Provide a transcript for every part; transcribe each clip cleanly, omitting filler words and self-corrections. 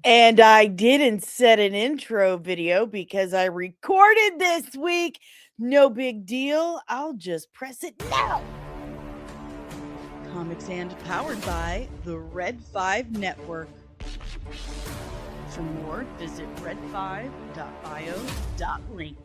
And I didn't set an intro video because I recorded this week. No big deal. I'll just press it now. Comics and powered by the Red 5 Network. For more, visit red5.bio.link.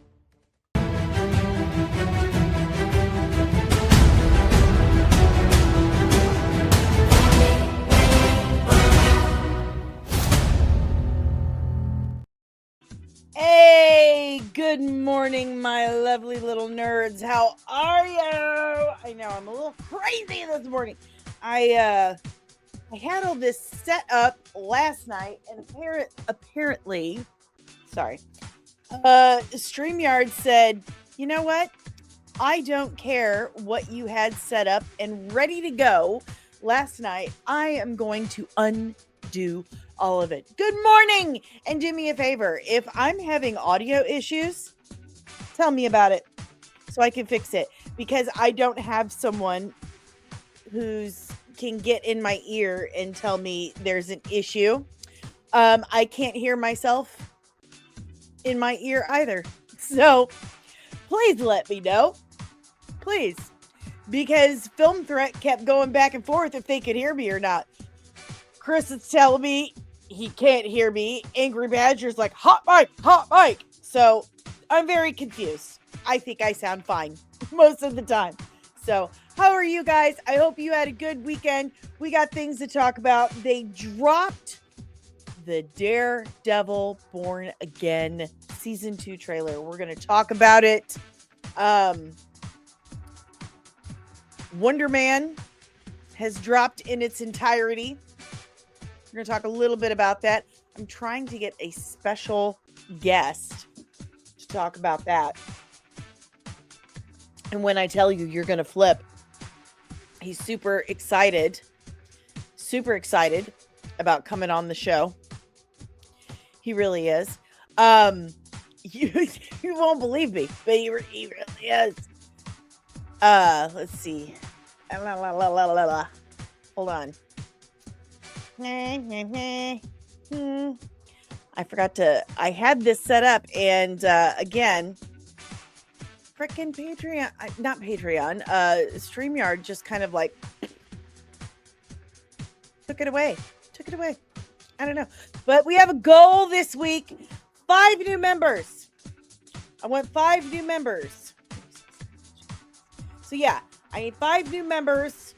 Hey, good morning, my lovely little nerds. How are you? I know I'm a little crazy this morning. I had all this set up last night, and apparently, StreamYard said, you know what? I don't care what you had set up and ready to go last night. I am going to undo all of it. Good morning, and do me a favor. If I'm having audio issues, tell me about it so I can fix it, because I don't have someone who's can get in my ear and tell me there's an issue. I can't hear myself in my ear either. So please let me know. Please. Because Film Threat kept going back and forth if they could hear me or not. Chris is telling me he can't hear me. Angry Badger's like, hot mic. So I'm very confused. I think I sound fine most of the time. So how are you guys? I hope you had a good weekend. We got things to talk about. They dropped the Daredevil Born Again Season 2 trailer. We're going to talk about it. Wonder Man has dropped in its entirety. We're going to talk a little bit about that. I'm trying to get a special guest to talk about that. And when I tell you, you're going to flip. He's super excited about coming on the show. He really is. You won't believe me, but he really is. Let's see. Hold on. I had this set up, and again, frickin' StreamYard just kind of like took it away. I don't know. But we have a goal this week. 5 new members. I want 5 new members. So yeah, I need 5 new members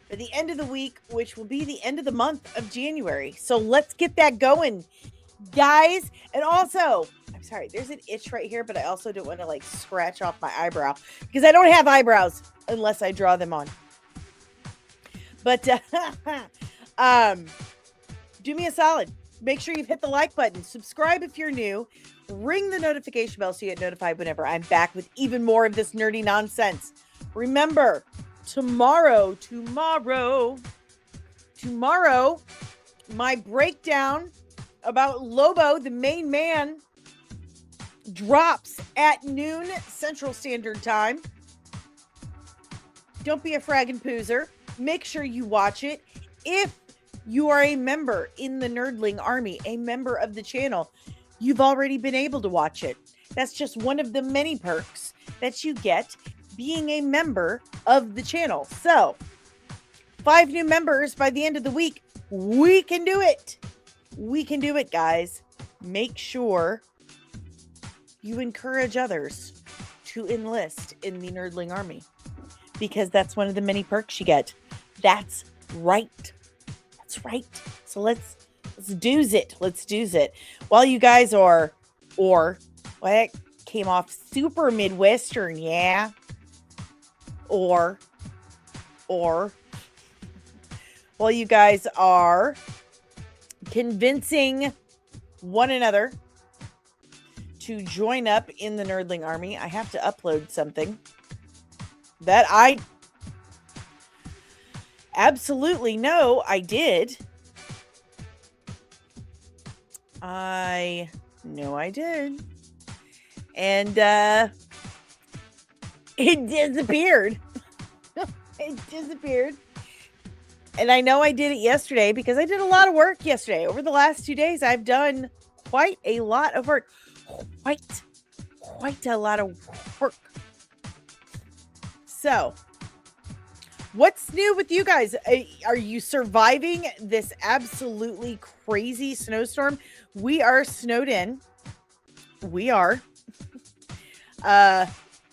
for the end of the week, which will be the end of the month of January. So let's get that going, guys. And also, I'm sorry, there's an itch right here, but I also don't want to like scratch off my eyebrow because I don't have eyebrows unless I draw them on. But do me a solid. Make sure you've hit the like button. Subscribe if you're new. Ring the notification bell so you get notified whenever I'm back with even more of this nerdy nonsense. Remember, tomorrow, my breakdown about Lobo, the main man, drops at noon Central Standard Time. Don't be a fraggin' poozer. Make sure you watch it. If you are a member in the Nerdling Army, a member of the channel, you've already been able to watch it. That's just one of the many perks that you get being a member of the channel. So, 5 new members by the end of the week. We can do it. We can do it, guys. Make sure you encourage others to enlist in the Nerdling Army, because that's one of the many perks you get. That's right. So let's do's it. While you guys are, well, that came off super Midwestern, yeah. Or while you guys are convincing one another to join up in the Nerdling Army, I have to upload something that I absolutely know I did. I know I did. And it disappeared. And I know I did it yesterday because I did a lot of work yesterday. Over the last 2 days, I've done quite a lot of work. Quite a lot of work. So, what's new with you guys? Are you surviving this absolutely crazy snowstorm? We are snowed in. We are. I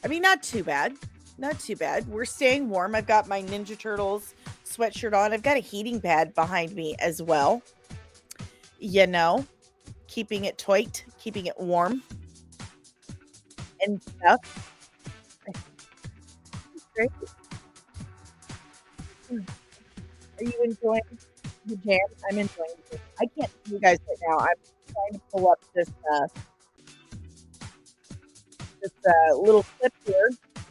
mean, not too bad. Not too bad. We're staying warm. I've got my Ninja Turtles sweatshirt on. I've got a heating pad behind me as well. You know, keeping it tight, keeping it warm and stuff. Great. Are you enjoying the jam? I'm enjoying it. I can't see you guys right now. I'm trying to pull up this little clip here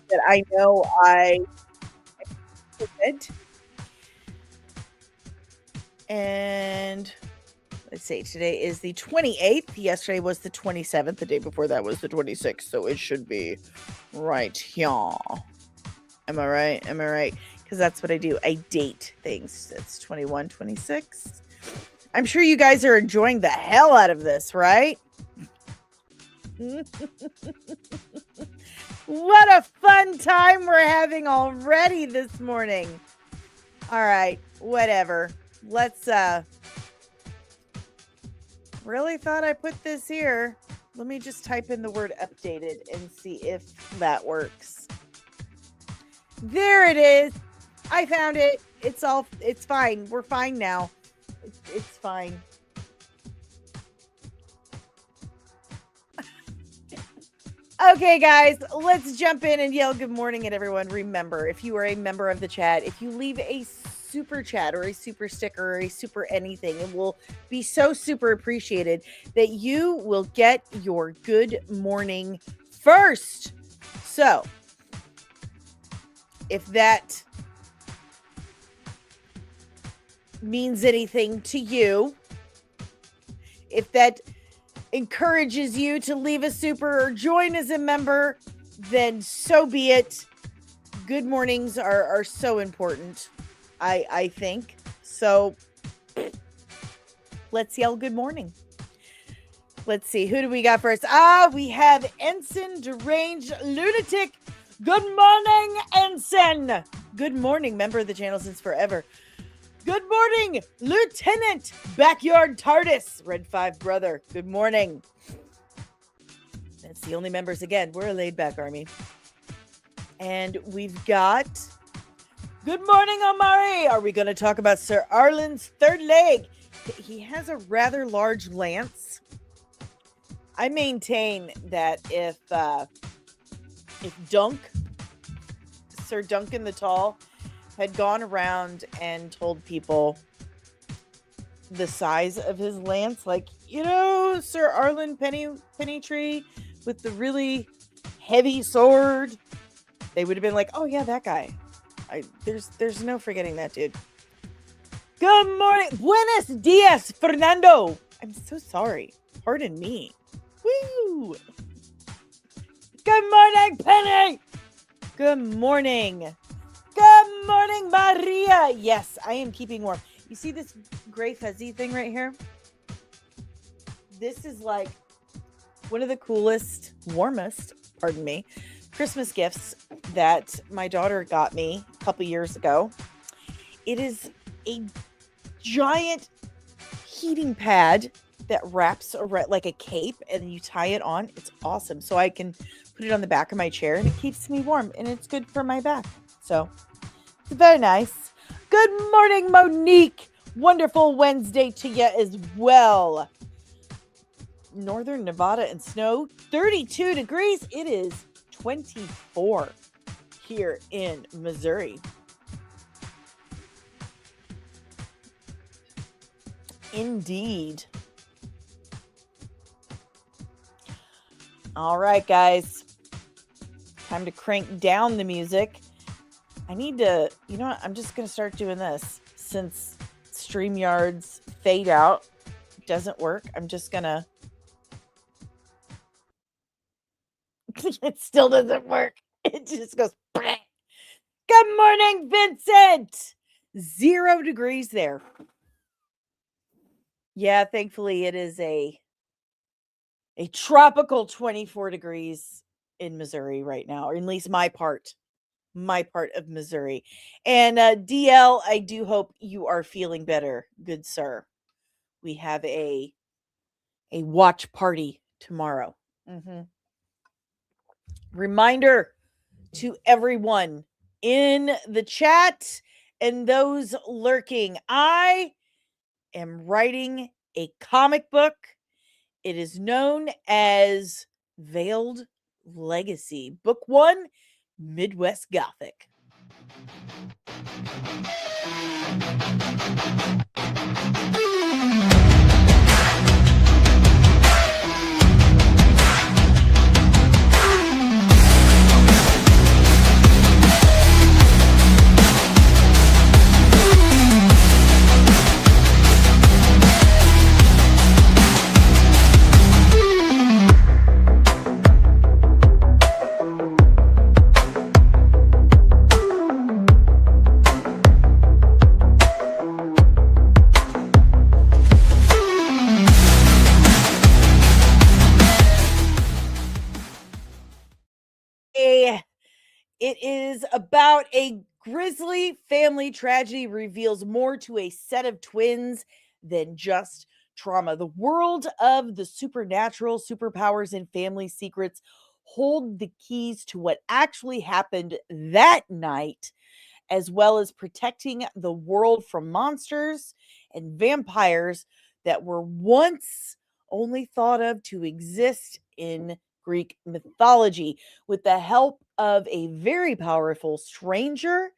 that I know I did. And let's see, today is the 28th. Yesterday was the 27th. The day before that was the 26th. So it should be right here. Am I right? Am I right? Because that's what I do. I date things. It's 21, 26. I'm sure you guys are enjoying the hell out of this, right? What a fun time we're having already this morning. All right, whatever. Let's really thought I put this here. Let me just type in the word updated and see if that works. There it is. I found it. It's fine. We're fine now. It's fine. Okay, guys, let's jump in and yell good morning at everyone. Remember, if you are a member of the chat, if you leave a super chat or a super sticker or a super anything, it will be so super appreciated that you will get your good morning first. So, if that means anything to you, if that encourages you to leave a super or join as a member, then so be it. Good mornings are so important, I think. So let's yell good morning. Let's see, who do we got first? We have Ensign Deranged Lunatic. Good morning, Ensign. Good morning, member of the channel since forever. Good morning, Lieutenant Backyard TARDIS, Red 5 brother. Good morning. That's the only members again. We're a laid back army. And we've got good morning, Omari. Are we going to talk about Sir Arlen's third leg? He has a rather large lance. I maintain that if Sir Duncan the Tall, had gone around and told people the size of his lance, like, Sir Arlen Pennytree with the really heavy sword, they would have been like, oh yeah, that guy. There's no forgetting that dude. Good morning. Buenos dias, Fernando. I'm so sorry. Pardon me. Woo! Good morning, Penny. Good morning. Good morning, Maria. Yes, I am keeping warm. You see this gray fuzzy thing right here? This is like one of the coolest, warmest, pardon me, Christmas gifts that my daughter got me a couple years ago. It is a giant heating pad that wraps around like a cape and you tie it on. It's awesome. So I can put it on the back of my chair and it keeps me warm and it's good for my back. So it's very nice. Good morning, Monique. Wonderful Wednesday to you as well. Northern Nevada and snow, 32 degrees. It is 24 here in Missouri. Indeed. All right, guys. Time to crank down the music. I need to, you know what? I'm just going to start doing this. Since StreamYard's fade out doesn't work, I'm just going to. It still doesn't work. It just goes. Bleh. Good morning, Vincent. 0 degrees there. Yeah, thankfully it is a tropical 24 degrees in Missouri right now, or at least my part of Missouri. And DL, I do hope you are feeling better, good sir. We have a watch party tomorrow. Reminder to everyone in the chat and those lurking, I am writing a comic book. It is known as Veiled Legacy, Book 1, Midwest Gothic. It is about a grisly family tragedy reveals more to a set of twins than just trauma. The world of the supernatural, superpowers, and family secrets hold the keys to what actually happened that night, as well as protecting the world from monsters and vampires that were once only thought of to exist in Greek mythology. With the help of a very powerful stranger,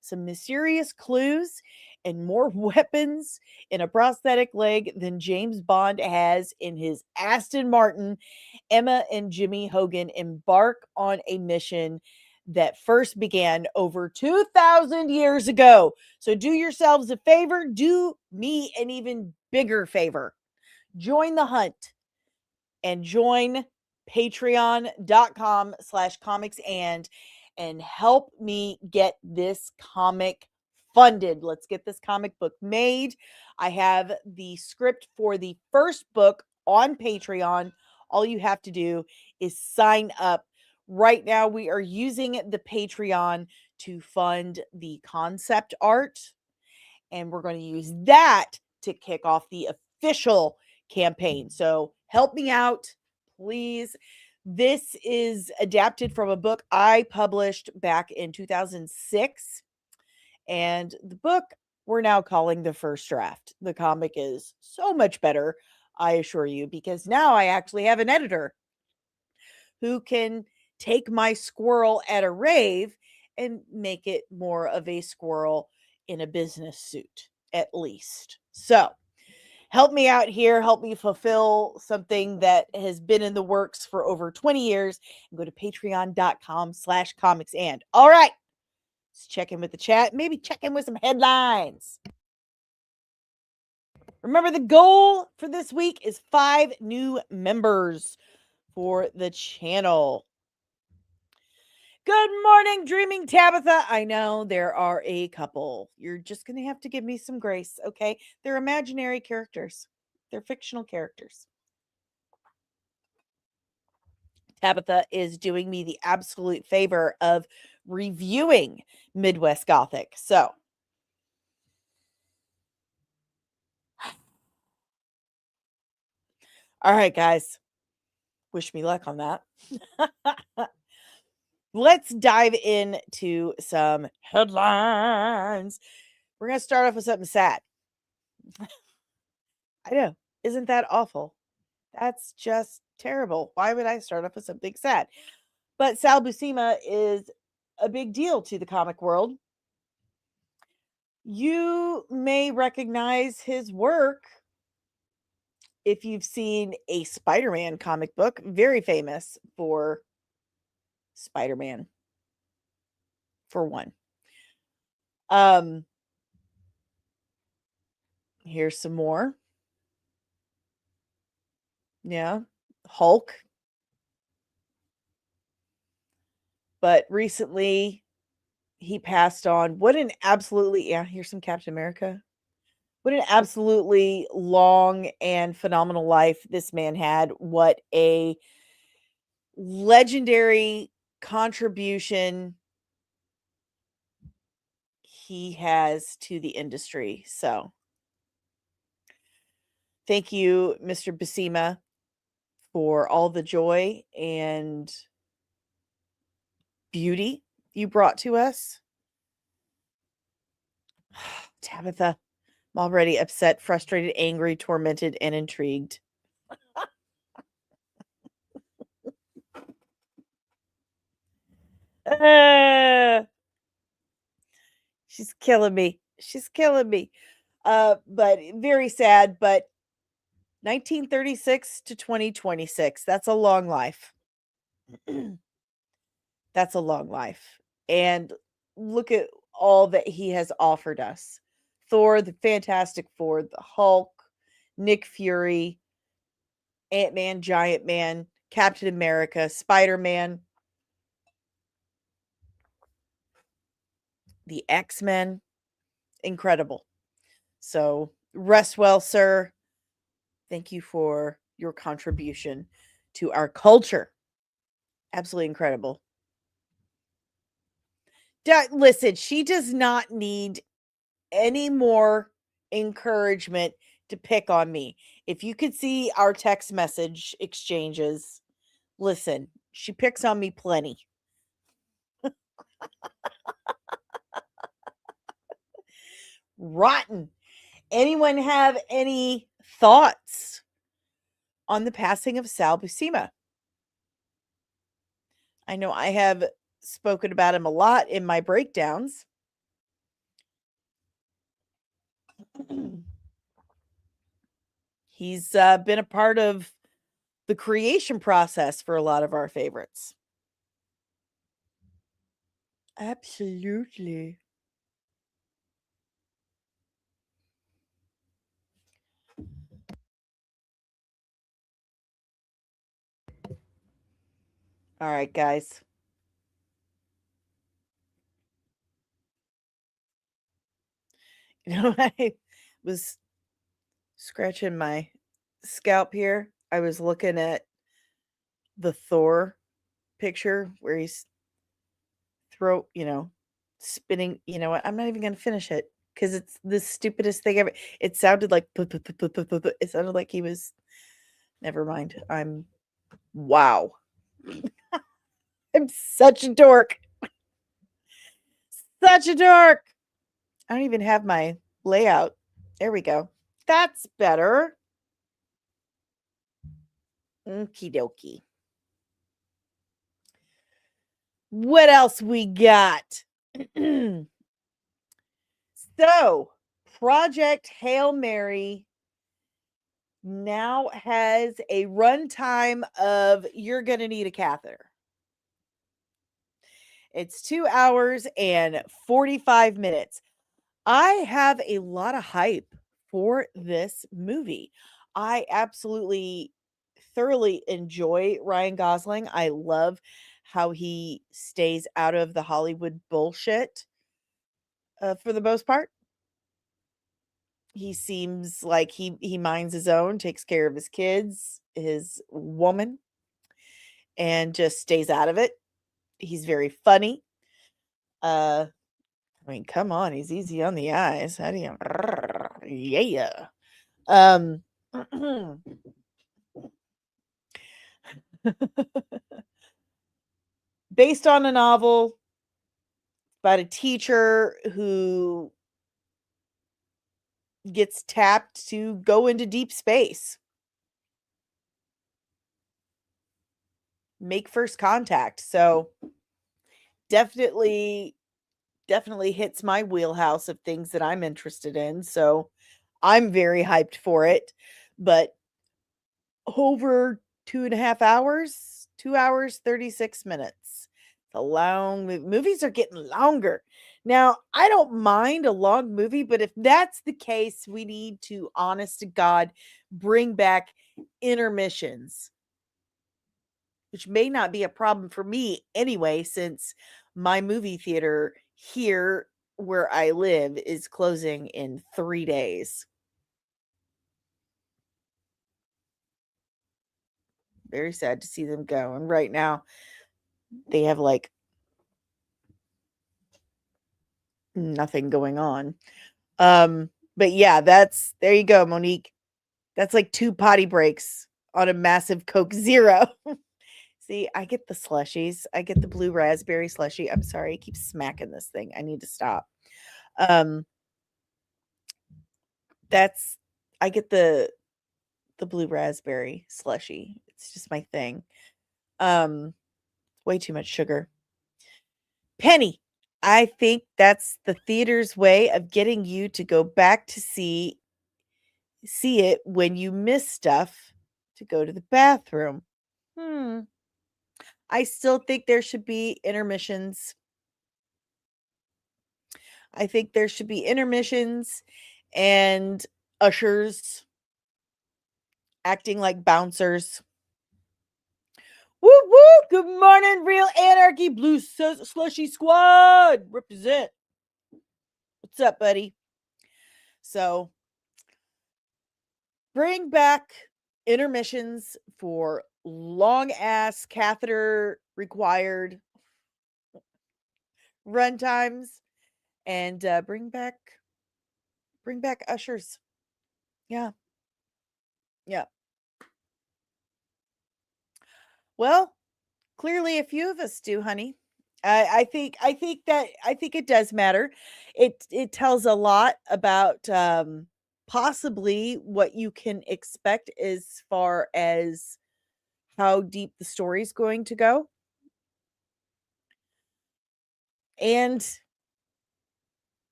some mysterious clues, and more weapons in a prosthetic leg than James Bond has in his Aston Martin, Emma and Jimmy Hogan embark on a mission that first began over 2,000 years ago. So do yourselves a favor, do me an even bigger favor. Join the hunt and join patreon.com/comics and help me get this comic funded. Let's get this comic book made. I have the script for the first book on Patreon. All you have to do is sign up. Right now, we are using the Patreon to fund the concept art, and we're going to use that to kick off the official campaign. So help me out, please. This is adapted from a book I published back in 2006, and the book we're now calling The First Draft. The comic is so much better, I assure you, because now I actually have an editor who can take my squirrel at a rave and make it more of a squirrel in a business suit, at least. So, help me out here. Help me fulfill something that has been in the works for over 20 years. And go to patreon.com/comics. And all right, let's check in with the chat. Maybe check in with some headlines. Remember, the goal for this week is 5 new members for the channel. Good morning, Dreaming Tabitha. I know there are a couple. You're just going to have to give me some grace, okay? They're imaginary characters. They're fictional characters. Tabitha is doing me the absolute favor of reviewing Midwest Gothic. So, all right, guys. Wish me luck on that. Let's dive into some headlines. We're going to start off with something sad. I know. Isn't that awful? That's just terrible. Why would I start off with something sad? But Sal Buscema is a big deal to the comic world. You may recognize his work if you've seen a Spider-Man comic book, very famous for Spider-Man, for one. Here's some more. Yeah, Hulk. But recently, he passed on. What an absolutely, yeah, here's some Captain America. What an absolutely long and phenomenal life this man had. What a legendary contribution he has to the industry. So, thank you, Mr. Buscema, for all the joy and beauty you brought to us. Tabitha, I'm already upset, frustrated, angry, tormented, and intrigued. Uh, she's killing me. She's killing me. But very sad, but 1936 to 2026. That's a long life. That's a long life. And look at all that he has offered us. Thor, the Fantastic Four, the Hulk, Nick Fury, Ant-Man, Giant Man, Captain America, Spider-Man, the X-Men. Incredible. So, rest well, sir. Thank you for your contribution to our culture. Absolutely incredible. Listen, she does not need any more encouragement to pick on me. If you could see our text message exchanges, listen, she picks on me plenty. Rotten. Anyone have any thoughts on the passing of Sal Buscema? I know I have spoken about him a lot in my breakdowns. He's been a part of the creation process for a lot of our favorites. Absolutely. All right, guys. You know, I was scratching my scalp here. I was looking at the Thor picture where he's spinning. You know what? I'm not even going to finish it because it's the stupidest thing ever. It sounded like, it sounded like he was, never mind. Wow. I'm such a dork. Such a dork. I don't even have my layout. There we go. That's better. Okie dokie. What else we got? So, Project Hail Mary now has a runtime of you're going to need a catheter. It's 2 hours and 45 minutes. I have a lot of hype for this movie. I absolutely thoroughly enjoy Ryan Gosling. I love how he stays out of the Hollywood bullshit for the most part. He seems like he minds his own, takes care of his kids, his woman, and just stays out of it. He's very funny. I mean, come on, he's easy on the eyes. How do you yeah. Um based on a novel about a teacher who gets tapped to go into deep space. Make first contact. So definitely hits my wheelhouse of things that I'm interested in. So I'm very hyped for it. But over 2.5 hours, 2 hours, 36 minutes. It's a long movies are getting longer. Now, I don't mind a long movie, but if that's the case, we need to, honest to God, bring back intermissions, which may not be a problem for me anyway, since my movie theater here where I live is closing in 3 days. Very sad to see them go, and right now, they have, like, nothing going on. But yeah, there you go, Monique. That's like 2 potty breaks on a massive Coke Zero. See, I get the slushies. I get the blue raspberry slushie. I'm sorry, I keep smacking this thing. I need to stop. Um, that's I get the blue raspberry slushie. It's just my thing. Um, way too much sugar. Penny, I think that's the theater's way of getting you to go back to see it when you miss stuff to go to the bathroom. Hmm. I still think there should be intermissions. I think there should be intermissions and ushers acting like bouncers. Woo woo! Good morning, Real Anarchy Blue Slushy Squad. Represent. What's up, buddy? So bring back intermissions for long ass catheter required run times and bring back ushers. Yeah. Yeah. Well, clearly a few of us do, honey. I think it does matter. It tells a lot about possibly what you can expect as far as how deep the story's going to go and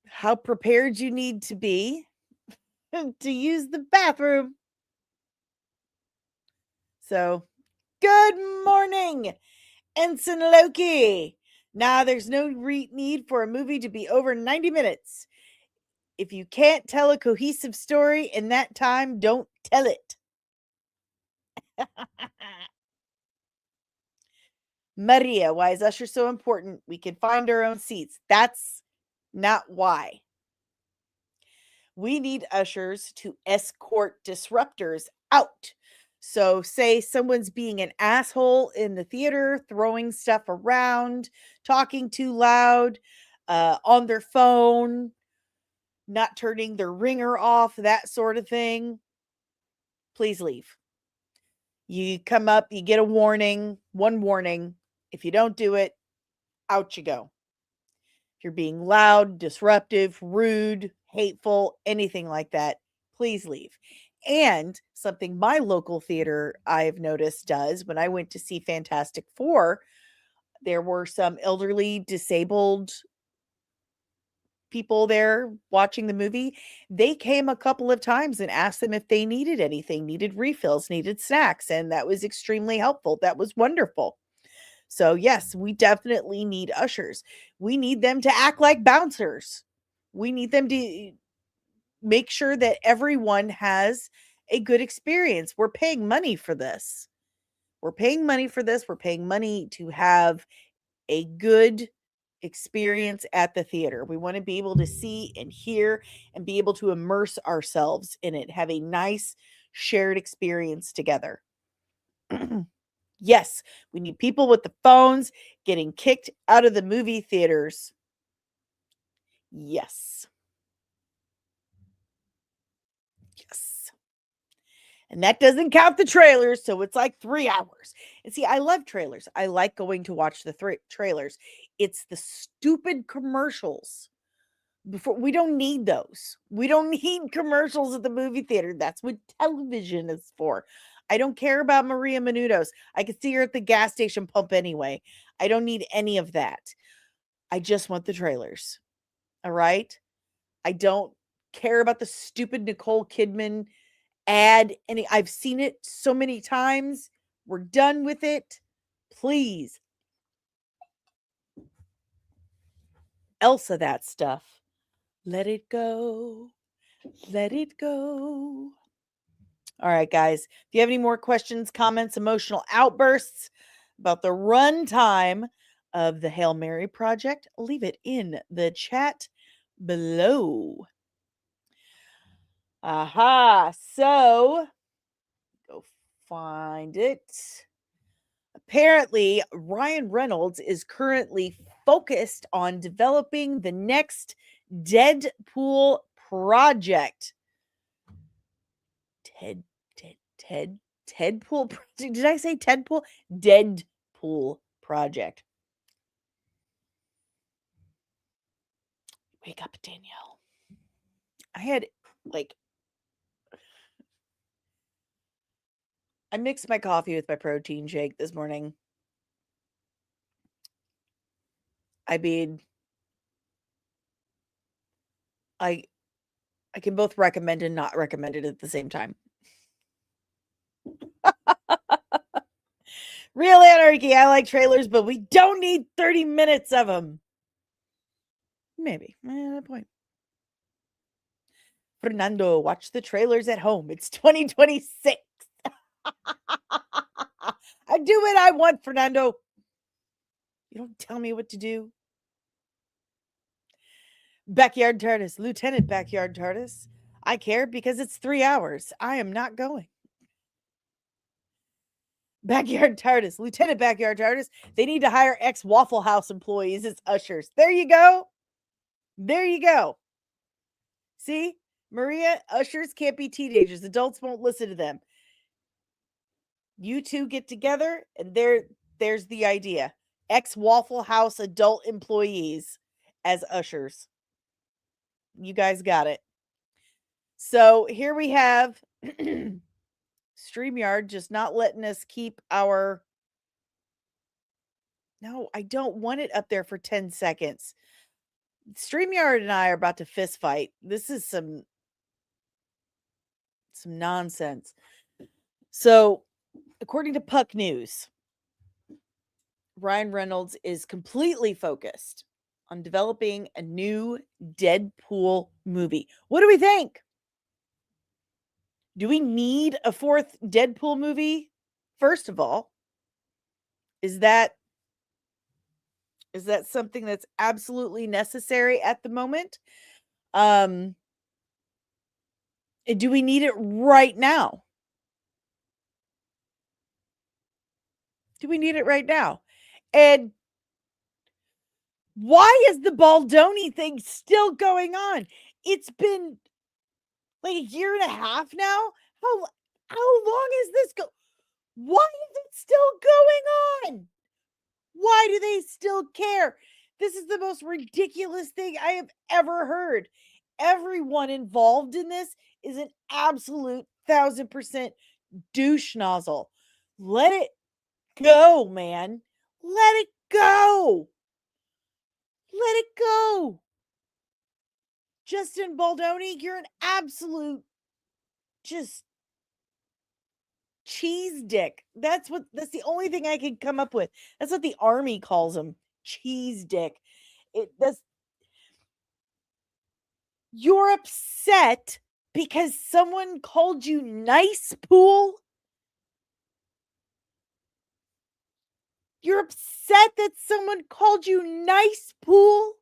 how prepared you need to be to use the bathroom. So, good morning, Ensign Loki. Now, there's no need for a movie to be over 90 minutes. If you can't tell a cohesive story in that time, don't tell it. Maria, why is Usher so important? We can find our own seats. That's not why. We need ushers to escort disruptors out. So, say someone's being an asshole in the theater, throwing stuff around, talking too loud, on their phone, not turning their ringer off, that sort of thing. Please leave. You come up, you get a warning, one warning. If you don't do it, out you go. If you're being loud, disruptive, rude, hateful, anything like that, please leave. And something my local theater I've noticed does when I went to see Fantastic Four, there were some elderly, disabled people there watching the movie. They came a couple of times and asked them if they needed anything, needed refills, needed snacks, and that was extremely helpful. That was wonderful. So, yes, we definitely need ushers. We need them to act like bouncers. We need them to make sure that everyone has a good experience. We're paying money for this. We're paying money for this. We're paying money to have a good experience at the theater. We want to be able to see and hear and be able to immerse ourselves in it, have a nice shared experience together. Yes, we need people with the phones getting kicked out of the movie theaters. Yes. Yes. And that doesn't count the trailers, so it's like 3 hours. And see, I love trailers. I like going to watch the trailers. It's the stupid commercials. Before we don't need those. We don't need commercials at the movie theater. That's what television is for. I don't care about Maria Menounos. I can see her at the gas station pump anyway. I don't need any of that. I just want the trailers. All right? I don't care about the stupid Nicole Kidman ad. I've seen it so many times. We're done with it. Please. Elsa that stuff. Let it go. Let it go. All right, guys. If you have any more questions, comments, emotional outbursts about the runtime of the Hail Mary project, leave it in the chat below. Aha. So, go find it. Apparently, Ryan Reynolds is currently focused on developing the next Deadpool project. Tedpool project. Did I say Tedpool? Deadpool project. Wake up, Danielle. I had I mixed my coffee with my protein shake this morning. I mean, I can both recommend and not recommend it at the same time. Real Anarchy, I like trailers, but we don't need 30 minutes of them. Maybe. That point. Fernando, watch the trailers at home. It's 2026. I do what I want, Fernando. You don't tell me what to do. Backyard TARDIS, Lieutenant Backyard TARDIS. I care because it's 3 hours. I am not going. Backyard TARDIS, Lieutenant Backyard TARDIS. They need to hire ex-Waffle House employees as ushers. There you go. There you go. See? Maria, ushers can't be teenagers. Adults won't listen to them. You two get together, and there's the idea. Ex-Waffle House adult employees as ushers. You guys got it. So here we have StreamYard just not letting us keep our... No, I don't want it up there for 10 seconds. StreamYard and I are about to fist fight. This is some nonsense. So, according to Puck News, Ryan Reynolds is completely focused on developing a new Deadpool movie. What do we think? Do we need a 4th Deadpool movie? First of all, is that something that's absolutely necessary at the moment? Do we need it right now? Do we need it right now? And why is the Baldoni thing still going on? It's been like a year and a half now. How long is this go? Why is it still going on? Why do they still care? This is the most ridiculous thing I have ever heard. Everyone involved in this is an absolute 1000% douche nozzle. Let it go, man. Let it go. Let it go. Justin Baldoni, you're an absolute just cheese dick. That's the only thing I can come up with. That's what the army calls him. Cheese dick. You're upset because someone called you nice pool? You're upset that someone called you nice pool?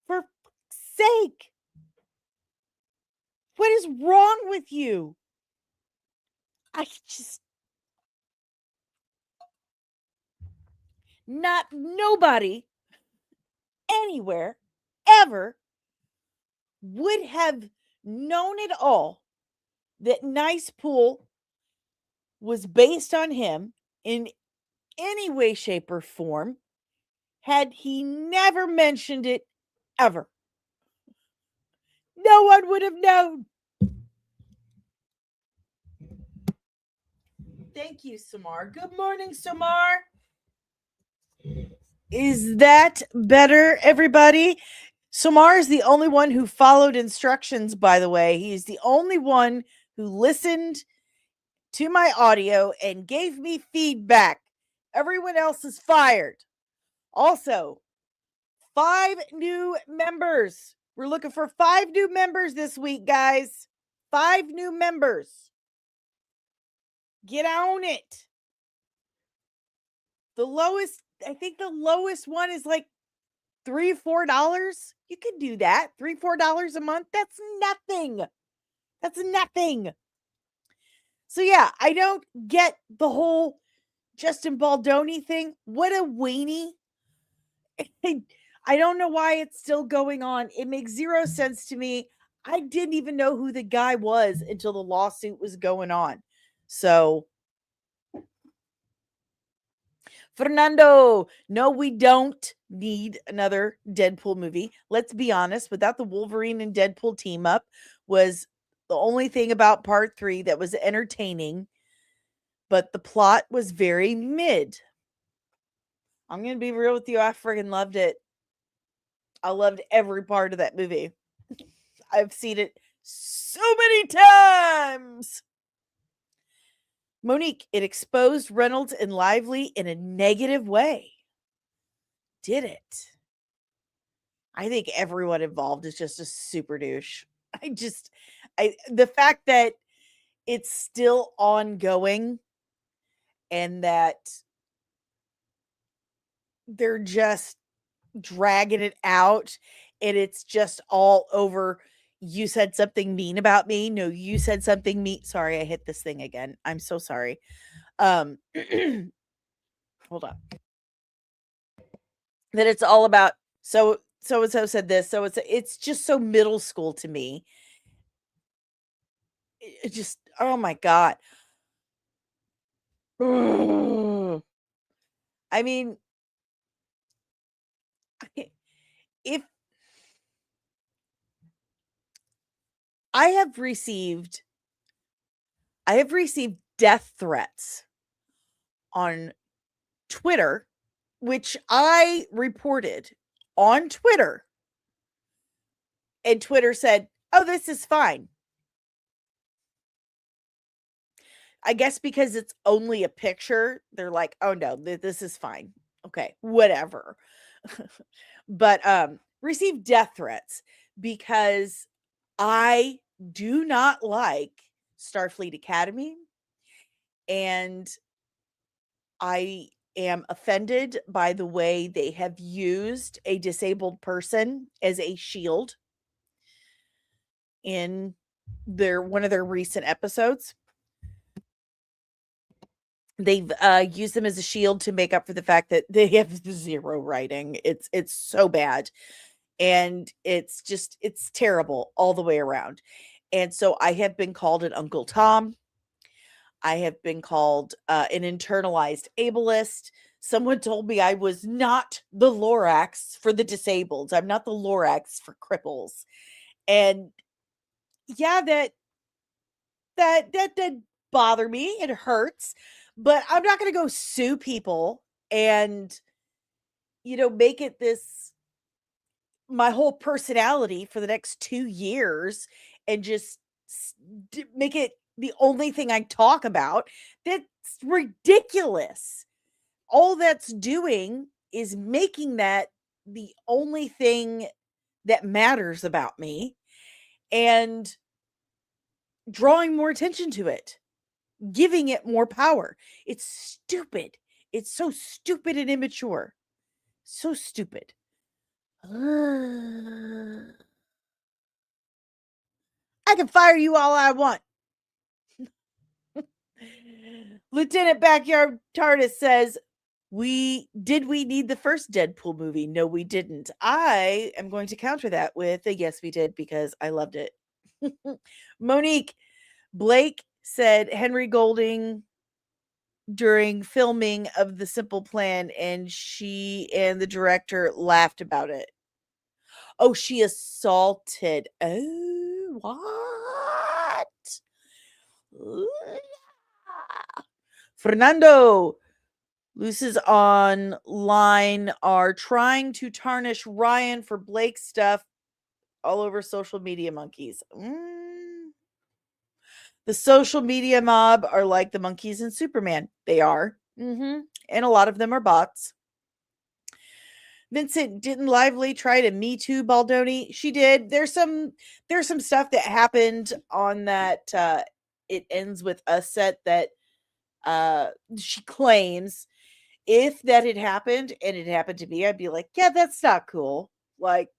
For fuck's sake. What is wrong with you? Nobody anywhere ever would have known at all that Nice Pool was based on him in any way, shape, or form had he never mentioned it ever. No one would have known. Thank you, Samar. Good morning, Samar. Is that better, everybody? Samar is the only one who followed instructions, by the way. He's the only one who listened to my audio and gave me feedback. Everyone else is fired. Also, 5 new members. We're looking for 5 new members this week, guys. 5 new members. Get on it. I think the lowest one is like $3-4. You can do that. $3-4 a month. That's nothing. That's nothing. So yeah, I don't get the whole Justin Baldoni thing. What a weenie. I don't know why it's still going on. It makes zero sense to me. I didn't even know who the guy was until the lawsuit was going on. So, Fernando, no, we don't need another Deadpool movie. Let's be honest, without the Wolverine and Deadpool team up was the only thing about part 3 that was entertaining, but the plot was very mid. I'm going to be real with you. I friggin' loved it. I loved every part of that movie. I've seen it so many times. Monique, it exposed Reynolds and Lively in a negative way. Did it? I think everyone involved is just a super douche. The fact that it's still ongoing and that they're just dragging it out and it's just all over. You said something mean about me. No, you said something mean. Sorry, I hit this thing again. I'm so sorry. Hold on. That it's all about so and so said this. So it's just so middle school to me. It just, oh my God. I mean, if I have received death threats on Twitter, which I reported on Twitter, and Twitter said, "Oh, this is fine." I guess because it's only a picture, they're like, "Oh no, this is fine." Okay, whatever. But received death threats because I do not like Starfleet Academy, and I am offended by the way they have used a disabled person as a shield in one of their recent episodes. They've used them as a shield to make up for the fact that they have zero writing. It's so bad. And it's terrible all the way around. And so I have been called an Uncle Tom. I have been called an internalized ableist. Someone told me I was not the Lorax for the disabled. I'm not the Lorax for cripples. And yeah, that did bother me. It hurts. But I'm not going to go sue people and make it this my whole personality for the next 2 years and just make it the only thing I talk about. That's ridiculous. All that's doing is making that the only thing that matters about me and drawing more attention to it, giving it more power. It's stupid. It's so stupid and immature. So stupid. I can fire you all I want. Lieutenant Backyard TARDIS says, we need the first Deadpool movie? No, we didn't. I am going to counter that with a yes, we did, because I loved it. Monique, Blake said Henry Golding during filming of The Simple Plan, and she and the director laughed about it. Oh, she assaulted. Oh, what? Fernando, Luce's online are trying to tarnish Ryan for Blake's stuff all over social media monkeys. The social media mob are like the monkeys in Superman. They are. And a lot of them are bots. Vincent, didn't Lively try to Me Too Baldoni? She did. There's some stuff that happened on that It Ends With Us set that she claims if that had happened and it happened to me, I'd be like, yeah, that's not cool. Like,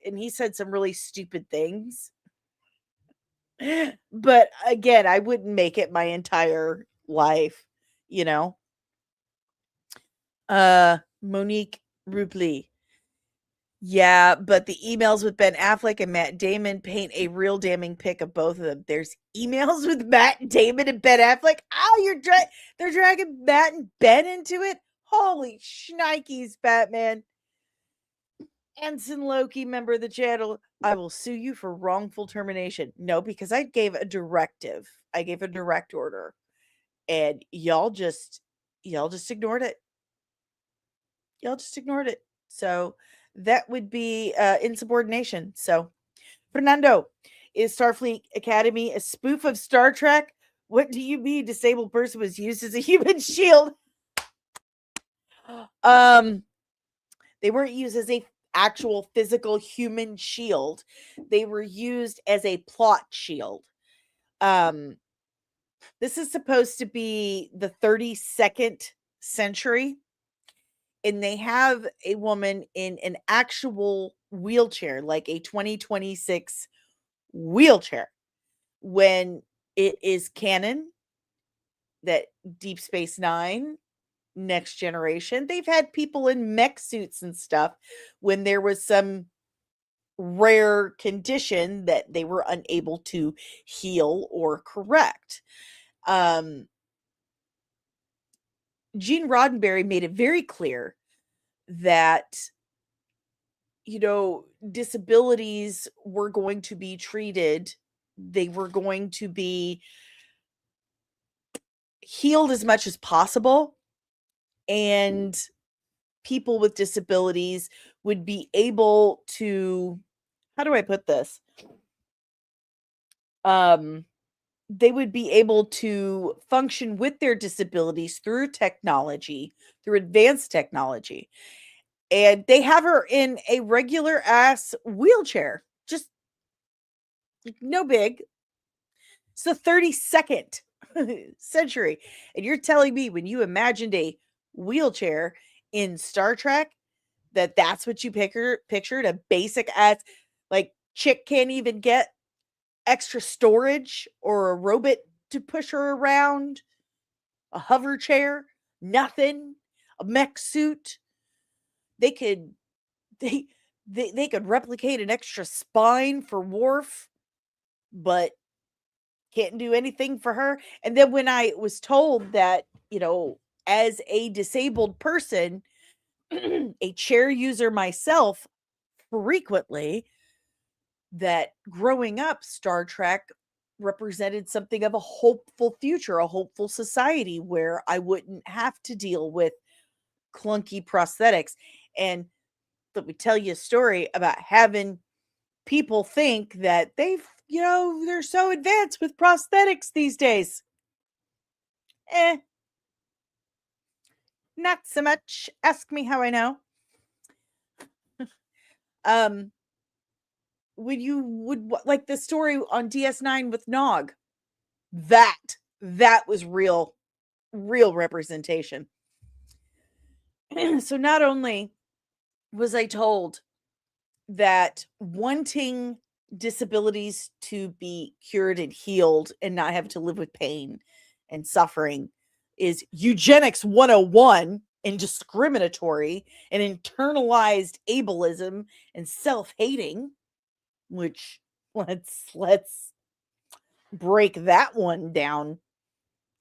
and he said some really stupid things. But again, I wouldn't make it my entire life, you know. Monique Rubley. Yeah, but the emails with Ben Affleck and Matt Damon paint a real damning pic of both of them. There's emails with Matt Damon and Ben Affleck. Oh, they're dragging Matt and Ben into it. Holy shnikes, Batman. Ensign Loki, member of the channel. I will sue you for wrongful termination. No, because I gave a directive. I gave a direct order, and y'all just ignored it. Y'all just ignored it. So that would be insubordination. So, Fernando, is Starfleet Academy a spoof of Star Trek? What do you mean disabled person was used as a human shield? They weren't used as a actual physical human shield. They were used as a plot shield. This is supposed to be the 32nd century, and they have a woman in an actual wheelchair, like a 2026 wheelchair, when it is canon that Deep Space Nine, Next Generation, they've had people in mech suits and stuff when there was some rare condition that they were unable to heal or correct. Gene Roddenberry made it very clear that, you know, disabilities were going to be treated, they were going to be healed as much as possible, and people with disabilities would be able to, how do I put this? They would be able to function with their disabilities through technology, through advanced technology. And they have her in a regular ass wheelchair, just no big. It's the 32nd century. And you're telling me when you imagined a wheelchair in Star Trek that that's what you pictured, a basic ass, like, chick can't even get extra storage or a robot to push her around, a hover chair, nothing, a mech suit. They could they could replicate an extra spine for Worf, but can't do anything for her. And then when I was told that, you know, as a disabled person, a chair user myself frequently, that growing up, Star Trek represented something of a hopeful future, a hopeful society where I wouldn't have to deal with clunky prosthetics. And let me tell you a story about having people think that you know, they're so advanced with prosthetics these days. Eh, not so much. Ask me how I know. Um, when you would like the story on DS9 with Nog, that was real representation. So not only was I told that wanting disabilities to be cured and healed and not have to live with pain and suffering is eugenics 101 and discriminatory and internalized ableism and self-hating, which let's break that one down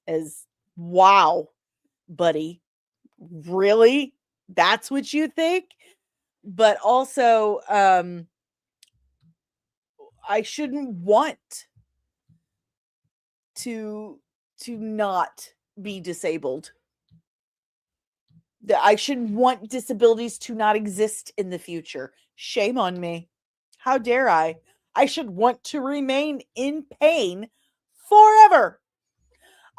as, wow, buddy, really? That's what you think? But also, I shouldn't want to not be disabled. I shouldn't want disabilities to not exist in the future. Shame on me. How dare I? I should want to remain in pain forever.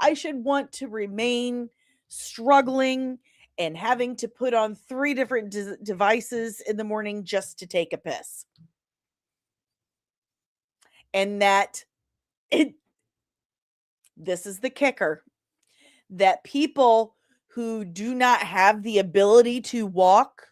I should want to remain struggling and having to put on 3 different devices in the morning just to take a piss. And that this is the kicker, that people who do not have the ability to walk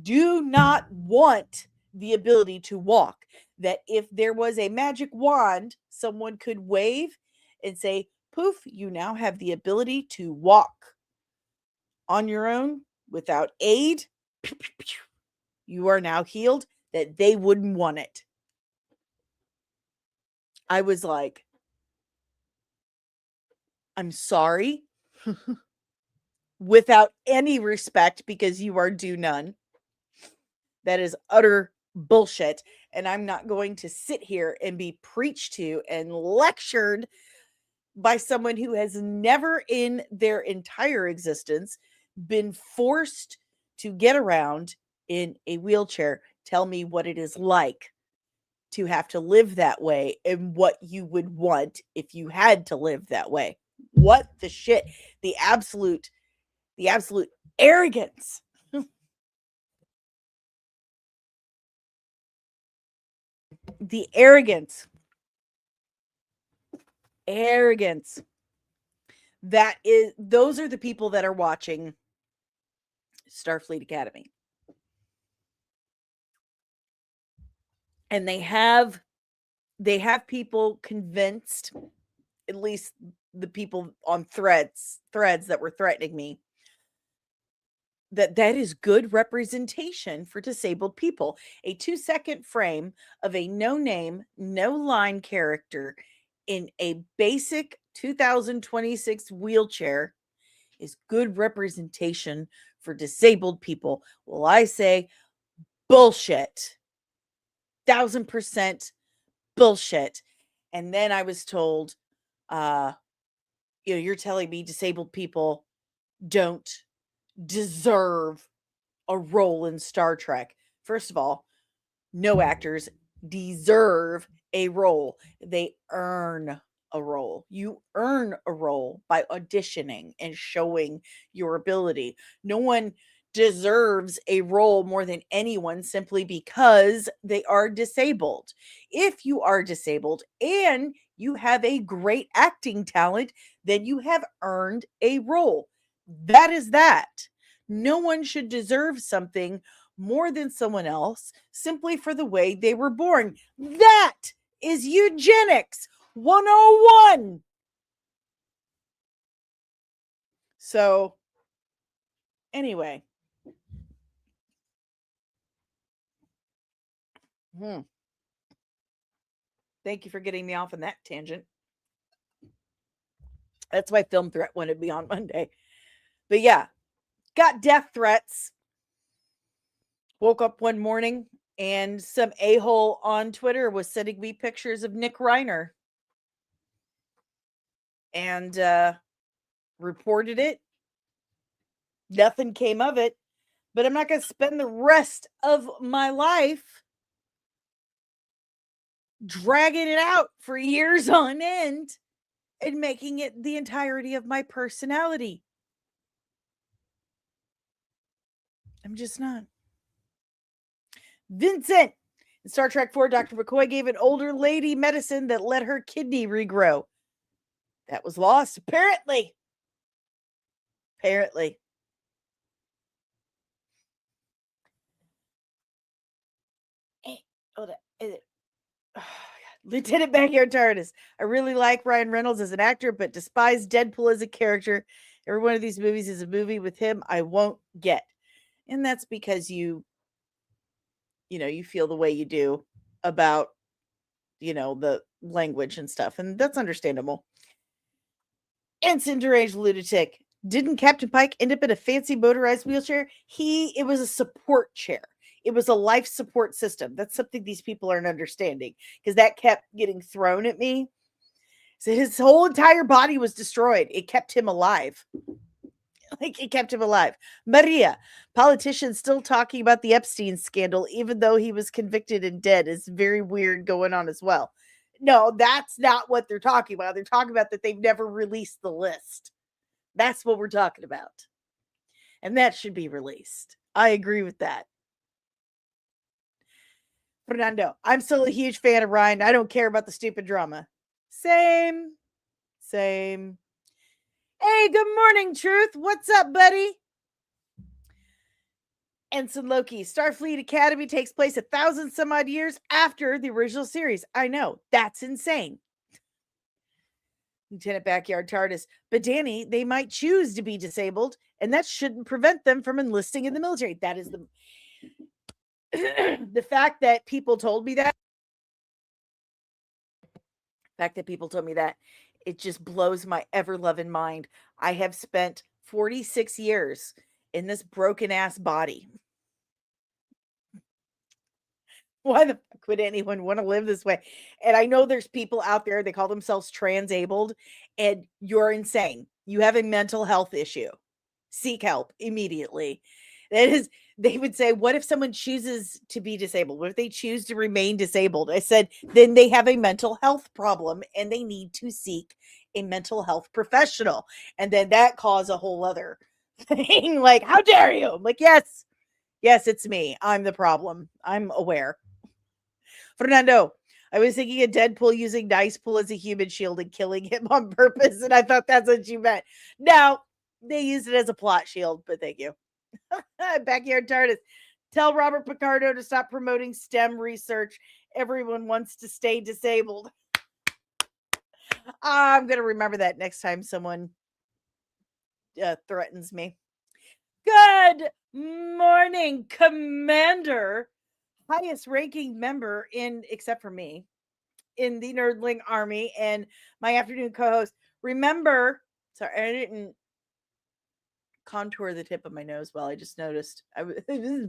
do not want the ability to walk. That if there was a magic wand, someone could wave and say, poof, you now have the ability to walk on your own without aid. You are now healed, that they wouldn't want it. I was like, I'm sorry. Without any respect, because you are due none. That is utter bullshit. And I'm not going to sit here and be preached to and lectured by someone who has never in their entire existence been forced to get around in a wheelchair. Tell me what it is like to have to live that way and what you would want if you had to live that way. What the shit? The absolute arrogance. The arrogance. That is, those are the people that are watching Starfleet Academy. And they have people convinced, at least the people on threads that were threatening me, that is good representation for disabled people. A 2-second frame of a no name, no line character in a basic 2026 wheelchair is good representation for disabled people. Well, I say bullshit. 1000% bullshit. And then I was told, you're telling me disabled people don't deserve a role in Star Trek. First of all, no actors deserve a role. They earn a role. You earn a role by auditioning and showing your ability. No one deserves a role more than anyone simply because they are disabled. If you are disabled and you have a great acting talent, then you have earned a role. That is that. No one should deserve something more than someone else simply for the way they were born. That is eugenics 101. So, anyway. Thank you for getting me off on that tangent. That's my film threat wanted me on Monday. But yeah, got death threats. Woke up one morning and some a-hole on Twitter was sending me pictures of Nick Reiner. And reported it. Nothing came of it. But I'm not going to spend the rest of my life dragging it out for years on end and making it the entirety of my personality. I'm just not. Vincent, in Star Trek 4, Dr. McCoy gave an older lady medicine that let her kidney regrow. That was lost, apparently. Lieutenant Backyard TARDIS. I really like Ryan Reynolds as an actor, but despise Deadpool as a character. Every one of these movies is a movie with him I won't get. And that's because you feel the way you do about, the language and stuff. And that's understandable. Ensign Deranged Lunatic. Didn't Captain Pike end up in a fancy motorized wheelchair? It was a support chair. It was a life support system. That's something these people aren't understanding, because that kept getting thrown at me. So his whole entire body was destroyed. It kept him alive. It kept him alive. Maria, politicians still talking about the Epstein scandal, even though he was convicted and dead, is very weird going on as well. No, that's not what they're talking about. They're talking about that they've never released the list. That's what we're talking about. And that should be released. I agree with that. Fernando, I'm still a huge fan of Ryan. I don't care about the stupid drama. Same. Hey, good morning, Truth. What's up, buddy? Ensign Loki, Starfleet Academy takes place 1,000 some odd years after the original series. I know, that's insane. Lieutenant Backyard TARDIS, but Dani, they might choose to be disabled, and that shouldn't prevent them from enlisting in the military. That is the the fact that people told me that. The fact that people told me that, it just blows my ever loving mind. I have spent 46 years in this broken ass body. Why the fuck would anyone want to live this way? And I know there's people out there, they call themselves transabled, and you're insane. You have a mental health issue. Seek help immediately. That is, they would say, what if someone chooses to be disabled? What if they choose to remain disabled? I said, then they have a mental health problem and they need to seek a mental health professional. And then that caused a whole other thing. Like, how dare you? I'm like, yes, it's me. I'm the problem. I'm aware. Fernando, I was thinking of Deadpool using Nice Pool as a human shield and killing him on purpose, and I thought that's what you meant. No, they used it as a plot shield, but thank you. Backyard TARDIS, tell Robert Picardo to stop promoting STEM research. Everyone wants to stay disabled. I'm going to remember that next time someone threatens me. Good morning, Commander. Highest ranking member except for me, in the Nerdling Army, and my afternoon co-host. Remember, sorry, I didn't contour the tip of my nose well. I just noticed I was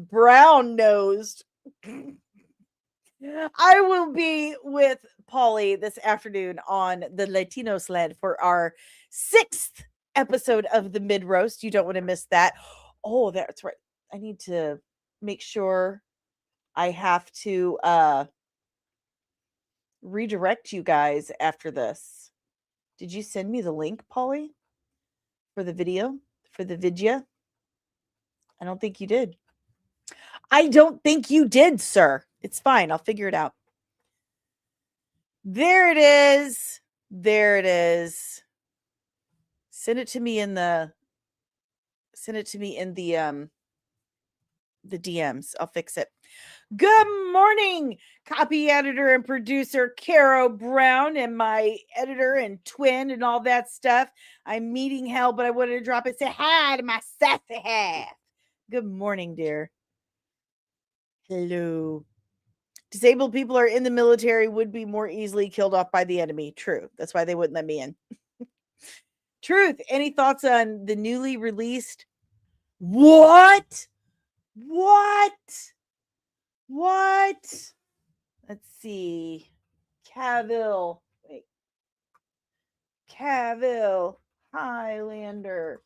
brown nosed. I will be with Polly this afternoon on the Latino sled for our 6th episode of the Mid Roast. You don't want to miss that. Oh, that's right. I need to make sure I have to redirect you guys after this. Did you send me the link, Polly, for the video, for the vidya? I don't think you did. I don't think you did, sir. It's fine. I'll figure it out. There it is. There it is. Send it to me in the DMs. I'll fix it. Good morning, copy editor and producer Caro Brown, and my editor and twin and all that stuff. I'm meeting hell, but I wanted to drop it. Say hi to my sassy half. Good morning, dear. Hello. Disabled people are in the military, would be more easily killed off by the enemy. True. That's why they wouldn't let me in. Truth. Any thoughts on the newly released? What? Let's see. Cavill. Wait. Cavill. Highlander.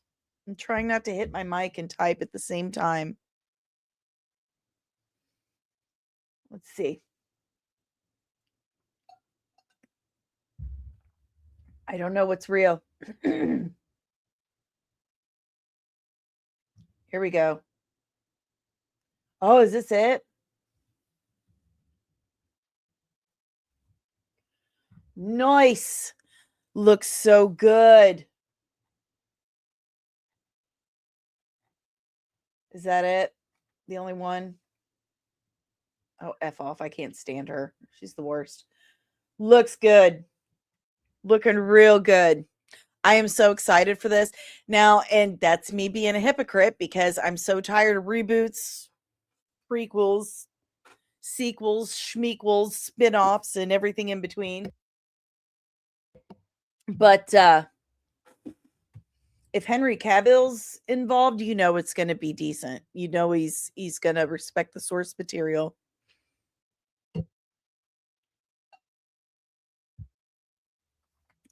I'm trying not to hit my mic and type at the same time. Let's see. I don't know what's real. Here we go. Oh, is this it? Nice. Looks so good. Is that it? The only one? Oh, F off. I can't stand her. She's the worst. Looks good. Looking real good. I am so excited for this now. And that's me being a hypocrite because I'm so tired of reboots, prequels, sequels, schmequels, spin-offs, and everything in between. But if Henry Cavill's involved, you know it's going to be decent. You know he's going to respect the source material.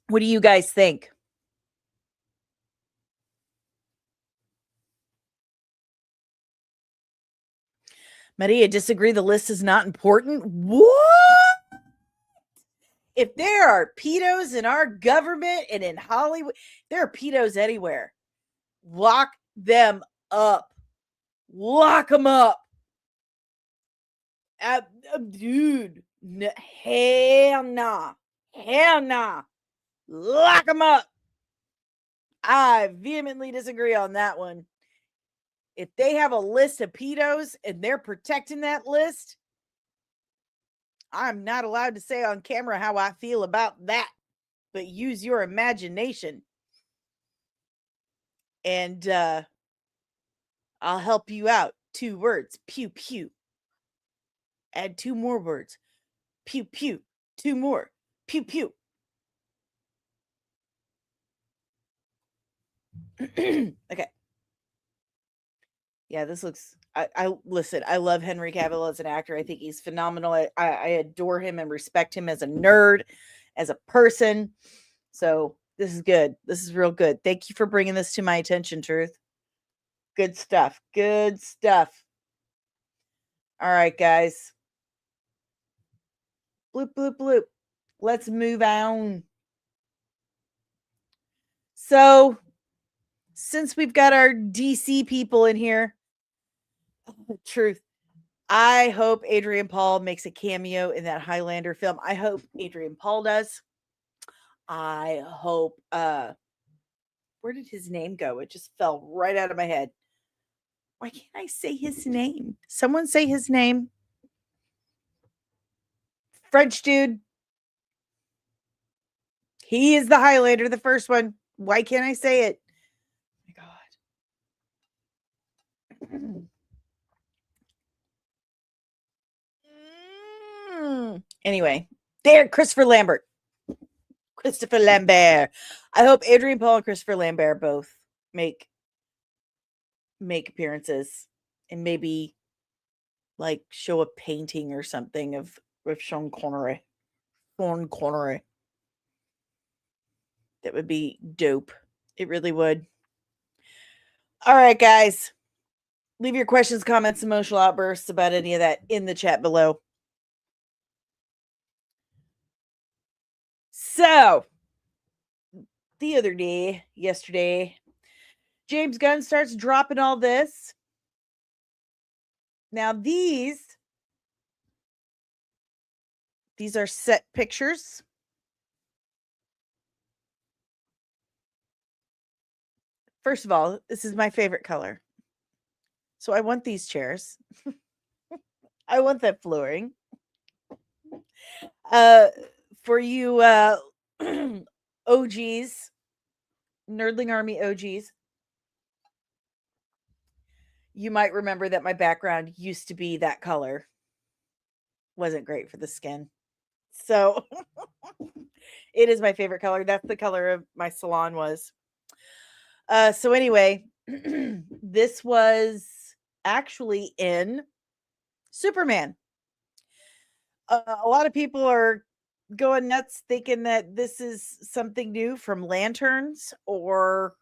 What do you guys think? Maria, disagree. The list is not important. What? If there are pedos in our government and in Hollywood, there are pedos anywhere. Lock them up. Lock them up. Dude. Hell nah. Hell nah. Lock them up. I vehemently disagree on that one. If they have a list of pedos and they're protecting that list, I'm not allowed to say on camera how I feel about that. But use your imagination. And I'll help you out. 2 words. Pew pew. Add 2 more words. Pew pew. 2 more. Pew pew. Okay. Yeah, this looks. I listen. I love Henry Cavill as an actor. I think he's phenomenal. I adore him and respect him as a nerd, as a person. So this is good. This is real good. Thank you for bringing this to my attention, Truth. Good stuff. Good stuff. All right, guys. Bloop bloop bloop. Let's move on. So, since we've got our DC people in here, Truth, I hope Adrian Paul makes a cameo in that Highlander film. I hope Adrian Paul does. I hope where did his name go? It just fell right out of my head. Why can't I say his name? Someone say his name. French dude. He is the Highlander, the first one. Why can't I say it? Oh my God. Anyway, there, Christopher Lambert. Christopher Lambert. I hope Adrian Paul and Christopher Lambert both make appearances and maybe like show a painting or something of Sean Connery. Sean Connery. That would be dope. It really would. All right, guys. Leave your questions, comments, emotional outbursts about any of that in the chat below. So, the other day, yesterday, James Gunn starts dropping all this. Now, these are set pictures. First of all, this is my favorite color. So I want these chairs. I want that flooring. For you OGs, Nerdling Army OGs, you might remember that my background used to be that color. Wasn't great for the skin. So it is my favorite color. That's the color of my salon was. So anyway, this was actually in Superman. A lot of people are going nuts thinking that this is something new from Lanterns or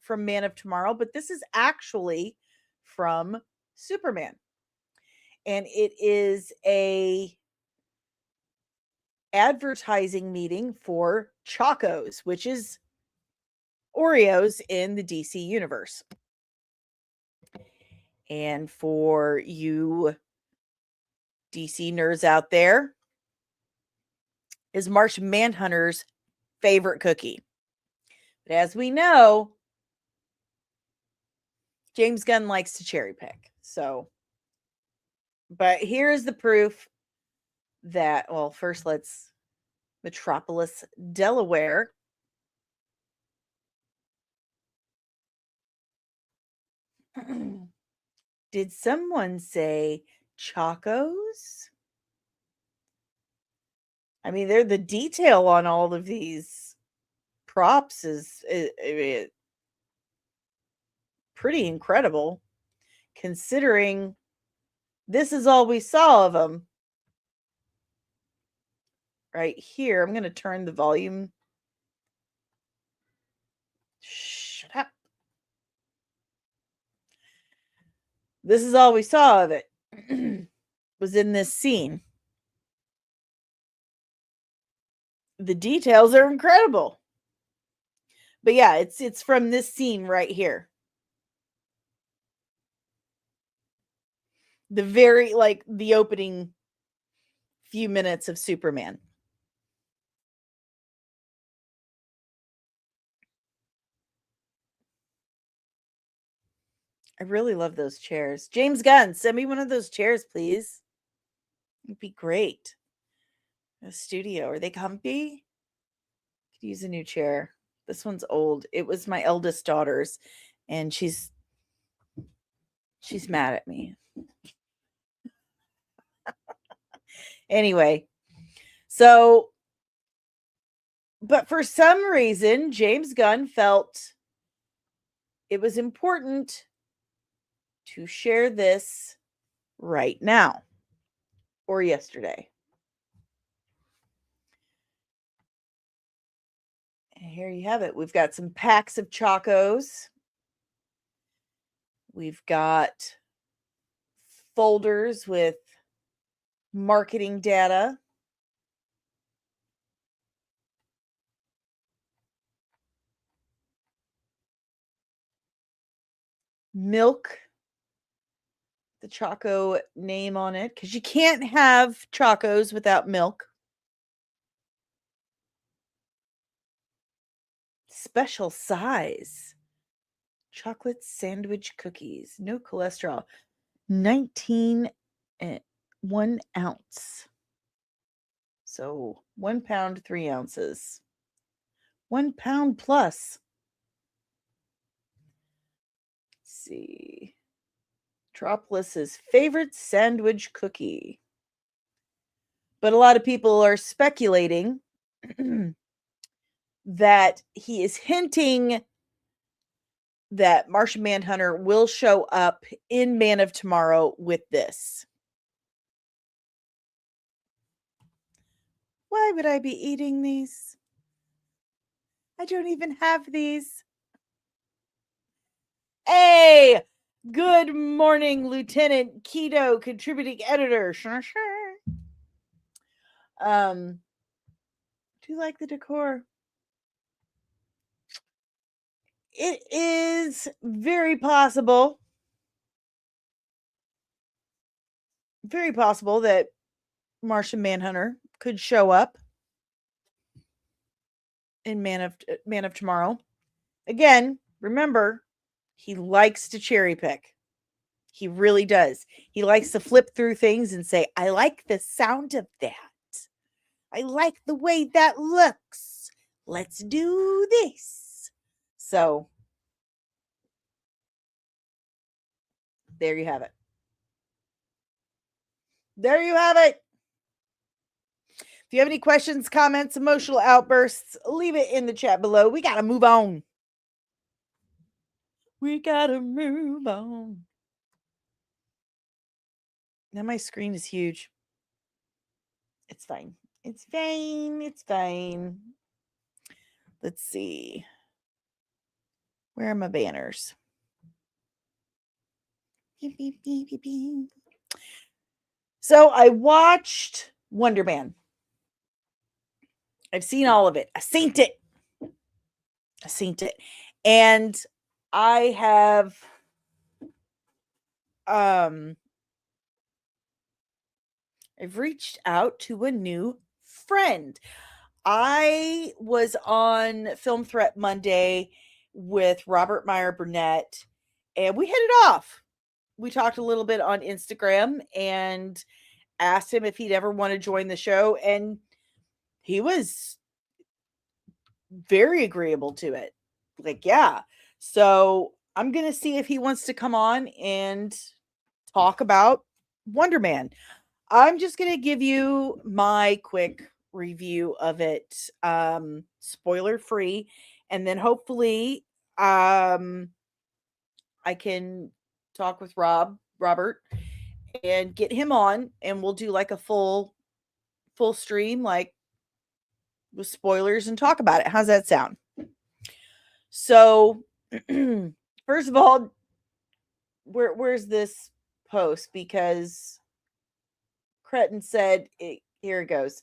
from Man of Tomorrow, but this is actually from Superman. And it is a advertising meeting for Chocos, which is Oreos in the DC universe. And for you DC nerds out there, is Martian Manhunter's favorite cookie. But as we know, James Gunn likes to cherry pick. So, but here's the proof that, well, first let's Metropolis, Delaware. Did someone say Chocos? I mean, they're the detail on all of these props is pretty incredible, considering this is all we saw of them. Right here, I'm going to turn the volume. Shut up. This is all we saw of it. Was in this scene. The details are incredible. But yeah, it's from this scene right here. The very, like, the opening few minutes of Superman. I really love those chairs. James Gunn, send me one of those chairs, please. It'd be great. A studio. Are they comfy? Could use a new chair. This one's old. It was my eldest daughter's, and she's mad at me. Anyway, so, but for some reason, James Gunn felt it was important to share this right now or yesterday. And here you have it. We've got some packs of Chacos. We've got folders with marketing data. Milk, the Choco name on it, because you can't have Chacos without milk. Special size chocolate sandwich cookies, no cholesterol, 19 and 1 ounce. So 1 pound, 3 ounces, 1 pound plus. Let's see. Dropless's favorite sandwich cookie. But a lot of people are speculating that he is hinting that Martian Manhunter will show up in Man of Tomorrow with this. Why would I be eating these? I don't even have these. Hey, good morning, Lieutenant Keto, contributing editor. Sure. Do you like the decor? It is very possible that Martian Manhunter could show up in Man of Tomorrow. Again, remember, he likes to cherry pick. He really does. He likes to flip through things and say, I like the sound of that. I like the way that looks. Let's do this. So, there you have it. There you have it. If you have any questions, comments, emotional outbursts, leave it in the chat below. We got to move on. Now my screen is huge. It's fine. It's fine. Let's see. Where are my banners? So I watched Wonder Man. I've seen all of it. I seen it. And I have I've reached out to a new friend. I was on Film Threat Monday with Robert Meyer Burnett, and we hit it off. We talked a little bit on Instagram and asked him if he'd ever want to join the show, and he was very agreeable to it. Like, yeah. So I'm going to see if he wants to come on and talk about Wonder Man. I'm just going to give you my quick review of it, spoiler free, and then hopefully I can talk with Robert and get him on, and we'll do like a full stream, like with spoilers, and talk about it. How's that sound? So first of all, where's this post? Because Cretin said here it goes.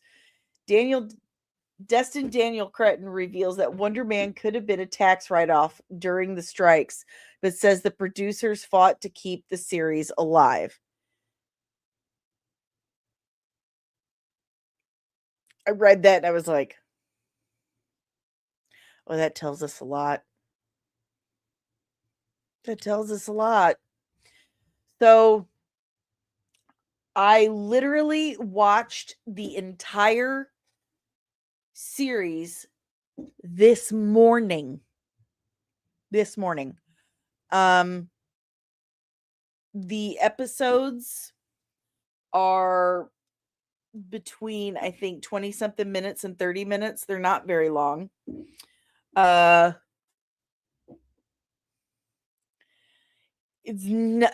Destin Daniel Cretin reveals that Wonder Man could have been a tax write-off during the strikes, but says the producers fought to keep the series alive. I read that and I was like, oh, that tells us a lot. That tells us a lot. So I literally watched the entire series this morning. Um the episodes are between, I think, 20 something minutes and 30 minutes. They're not very long. Uh it's not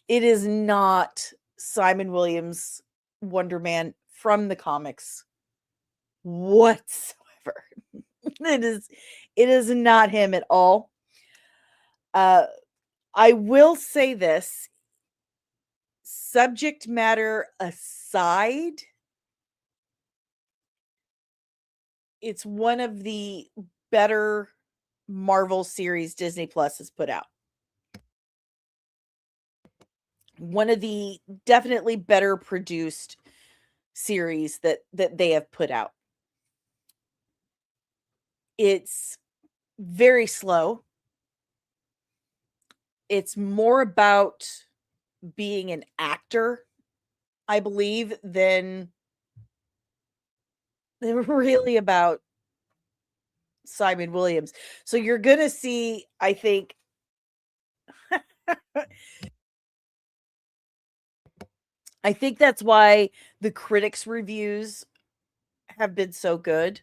it is not Simon Williams Wonder Man from the comics whatsoever. It is not him at all. Uh I will say this, subject matter aside, it's one of the better Marvel series Disney Plus has put out. One of the definitely better produced series that they have put out. It's very slow. It's more about being an actor, I believe, than really about Simon Williams. So you're going to see, I think, I think that's why the critics' reviews have been so good.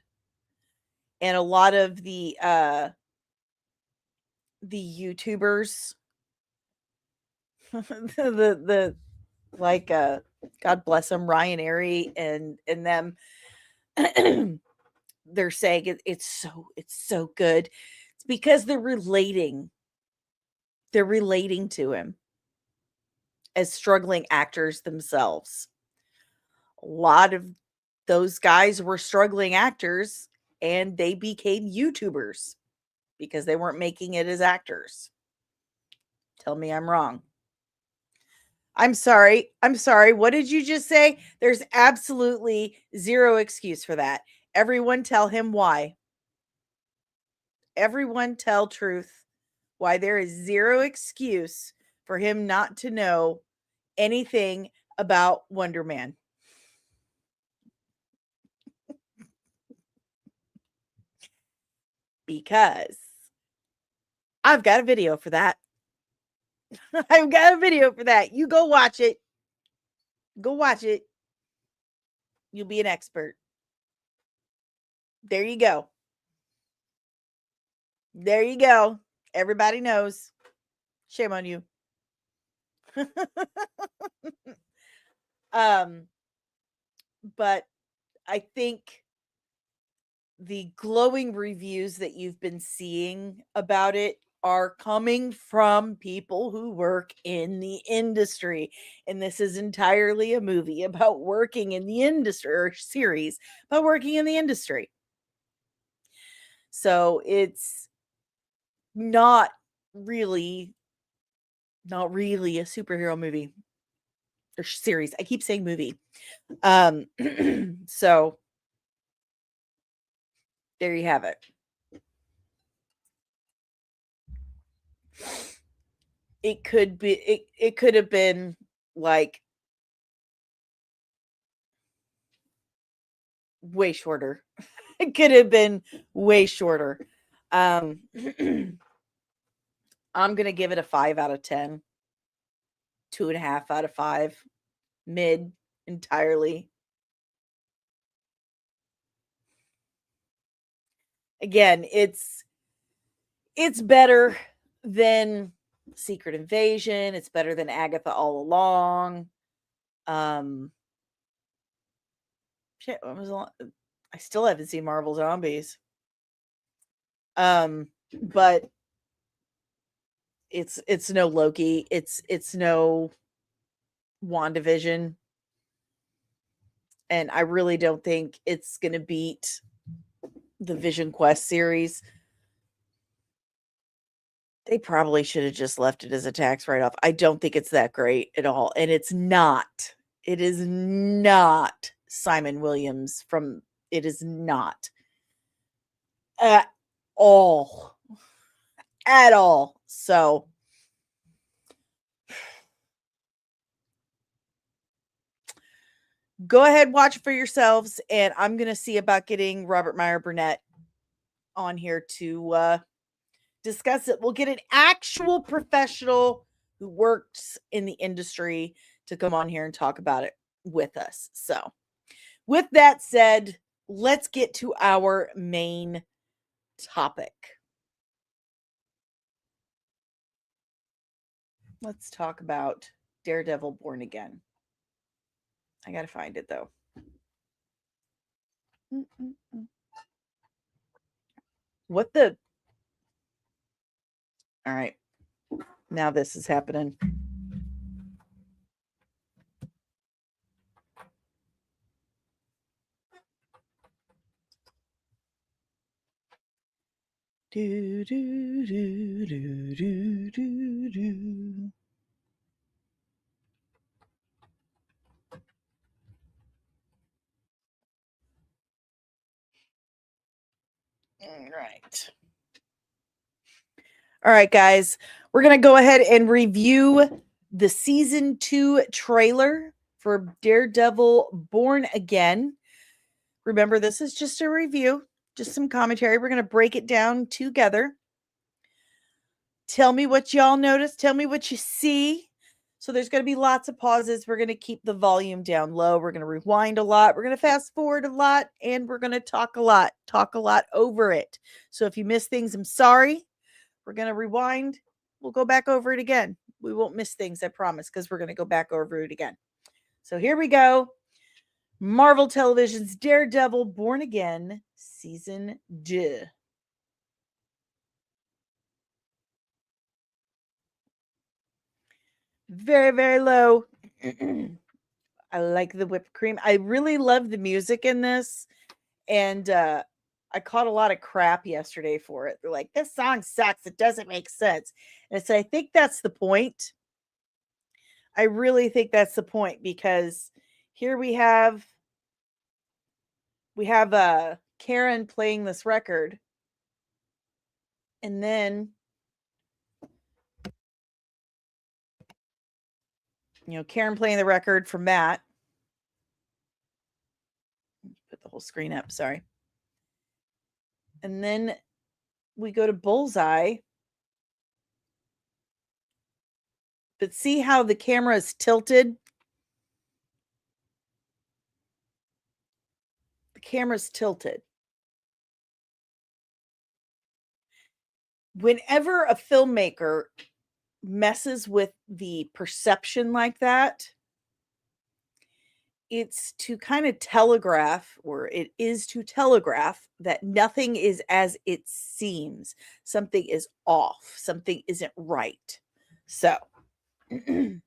And a lot of the YouTubers, the like God bless them, Ryan Airy and them, they're saying it's so good. It's because they're relating to him as struggling actors themselves. A lot of those guys were struggling actors and they became YouTubers because they weren't making it as actors. Tell me I'm wrong. I'm sorry. What did you just say? There's absolutely zero excuse for that. Everyone tell him why. Everyone tell Truth why there is zero excuse for him not to know anything about Wonder Man. Because I've got a video for that. I've got a video for that. You go watch it. Go watch it. You'll be an expert. There you go. There you go. Everybody knows. Shame on you. um but I think the glowing reviews that you've been seeing about it are coming from people who work in the industry. And this is entirely a movie about working in the industry, or series about working in the industry. So it's not really a superhero movie or series. I keep saying movie. So there you have it. It could have been like way shorter. It could have been way shorter. I'm gonna give it a 5 out of 10. 2.5 out of 5. Mid entirely. Again, it's better than Secret Invasion. It's better than Agatha All Along. Shit, when was I still haven't seen Marvel Zombies. But it's no Loki. It's no WandaVision. And I really don't think it's gonna beat the Vision Quest series. They probably should have just left it as a tax write-off. I don't think it's that great at all. And it's not. It is not Simon Williams from it is not at all. At all. So go ahead, watch it for yourselves, and I'm going to see about getting Robert Meyer Burnett on here to discuss it. We'll get an actual professional who works in the industry to come on here and talk about it with us. So, with that said, let's get to our main topic. Let's talk about Daredevil Born Again. I got to find it though. What the? All right. Now this is happening. Do, do, do, do, do, do, do. All right. All right, guys. We're going to go ahead and review the season 2 trailer for Daredevil Born Again. Remember, this is just a review, just some commentary. We're going to break it down together. Tell me what y'all notice. Tell me what you see. So there's going to be lots of pauses. We're going to keep the volume down low. We're going to rewind a lot. We're going to fast forward a lot. And we're going to talk a lot over it. So if you miss things, I'm sorry. We're going to rewind. We'll go back over it again. We won't miss things, I promise, because we're going to go back over it again. So here we go. Marvel Television's Daredevil Born Again, Season 2. Very, very low. I like the whipped cream. I really love the music in this. And I caught a lot of crap yesterday for it. They're like, this song sucks. It doesn't make sense. And so I think that's the point. I really think that's the point, because here we have Karen playing this record. And then, Karen playing the record for Matt. Put the whole screen up, sorry. And then we go to Bullseye. But see how the camera is tilted? The camera's tilted. Whenever a filmmaker messes with the perception like that, it's to kind of telegraph, or it is to telegraph, that nothing is as it seems. Something is off. Something isn't right. So, we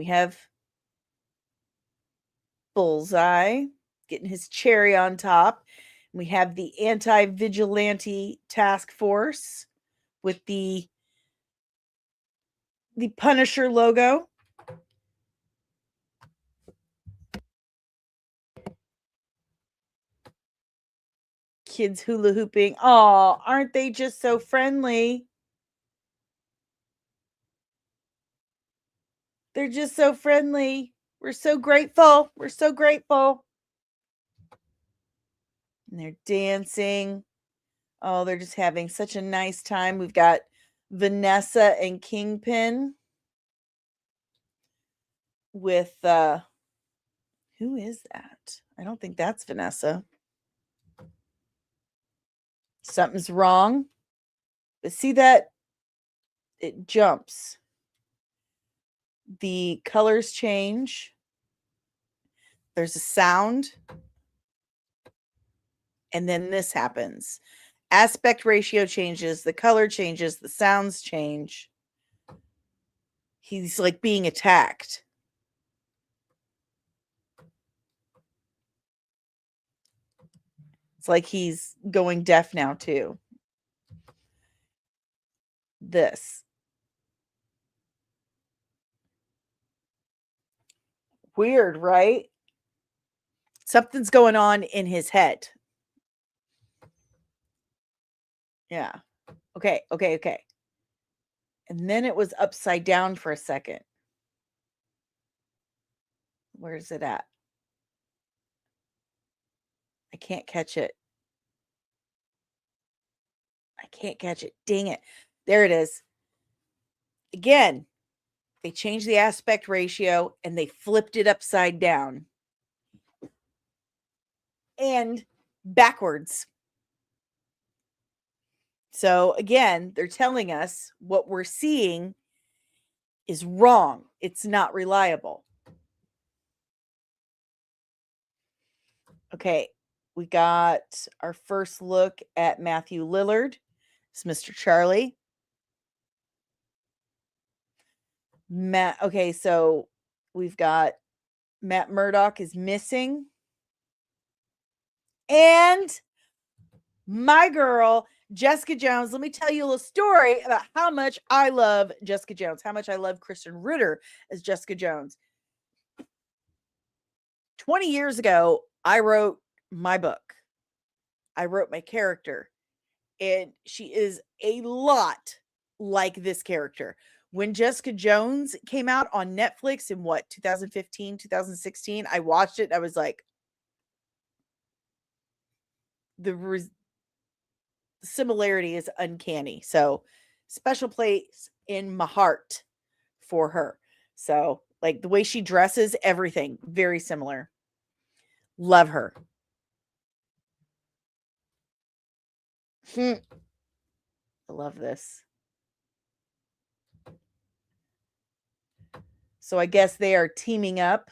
have Bullseye getting his cherry on top. We have the anti-vigilante task force with the Punisher logo. Kids hula hooping. Oh, aren't they just so friendly? They're just so friendly. We're so grateful. We're so grateful. And they're dancing. Oh, they're just having such a nice time. We've got Vanessa and Kingpin with who is that? I don't think that's Vanessa. Something's wrong. But see that? It jumps. The colors change. There's a sound. And then this happens. Aspect ratio changes. The color changes. The sounds change. He's like being attacked. It's like he's going deaf now too. This. Weird, right? Something's going on in his head. Yeah. Okay. And then it was upside down for a second. Where's it at? can't catch it. I can't catch it. Dang it. There it is. Again, they changed the aspect ratio and they flipped it upside down and backwards. So again, they're telling us what we're seeing is wrong. It's not reliable. Okay, we got our first look at Matthew Lillard. It's Mr. Charlie. Okay, so we've got Matt Murdock is missing. And my girl, Jessica Jones. Let me tell you a little story about how much I love Jessica Jones, how much I love Kristen Ritter as Jessica Jones. 20 years ago, I wrote my book. I wrote my character. And she is a lot like this character. When Jessica Jones came out on Netflix in 2015, 2016, I watched it. I was like, the similarity is uncanny. So, special place in my heart for her. So, like the way she dresses, everything very similar. Love her. I love this. So I guess they are teaming up.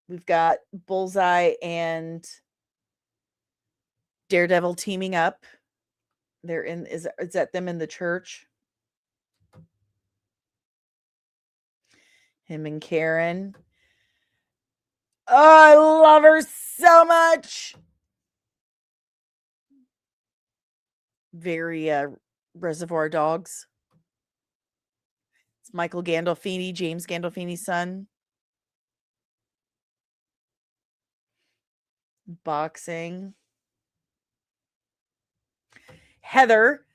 We've got Bullseye and Daredevil teaming up. They're in, is that them in the church? Him and Karen. Oh, I love her so much. Very Reservoir Dogs. It's Michael Gandolfini, James Gandolfini's son. Boxing. Heather,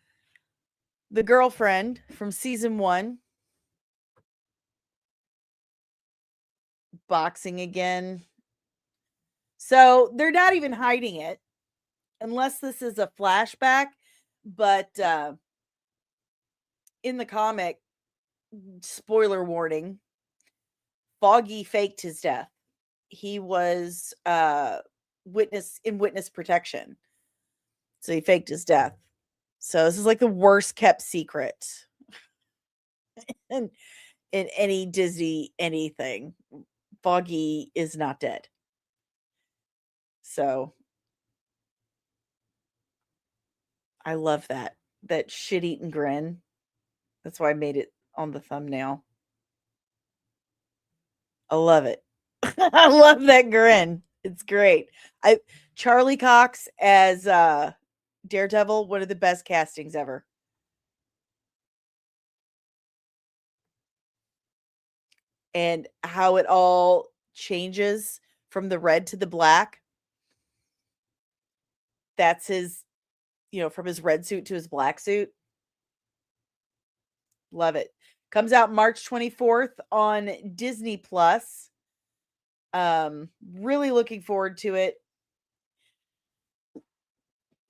the girlfriend from season 1. Boxing again. So they're not even hiding it, unless this is a flashback. But in the comic, spoiler warning, Foggy faked his death. He was witness protection. So he faked his death. So this is like the worst kept secret in any Disney anything. Foggy is not dead. So I love that shit-eating grin. That's why I made it on the thumbnail. I love it. I love that grin. It's great. Charlie Cox as Daredevil, one of the best castings ever. And how it all changes from the red to the black. That's his, from his red suit to his black suit. Love it. Comes out March 24th on Disney Plus. Really looking forward to it.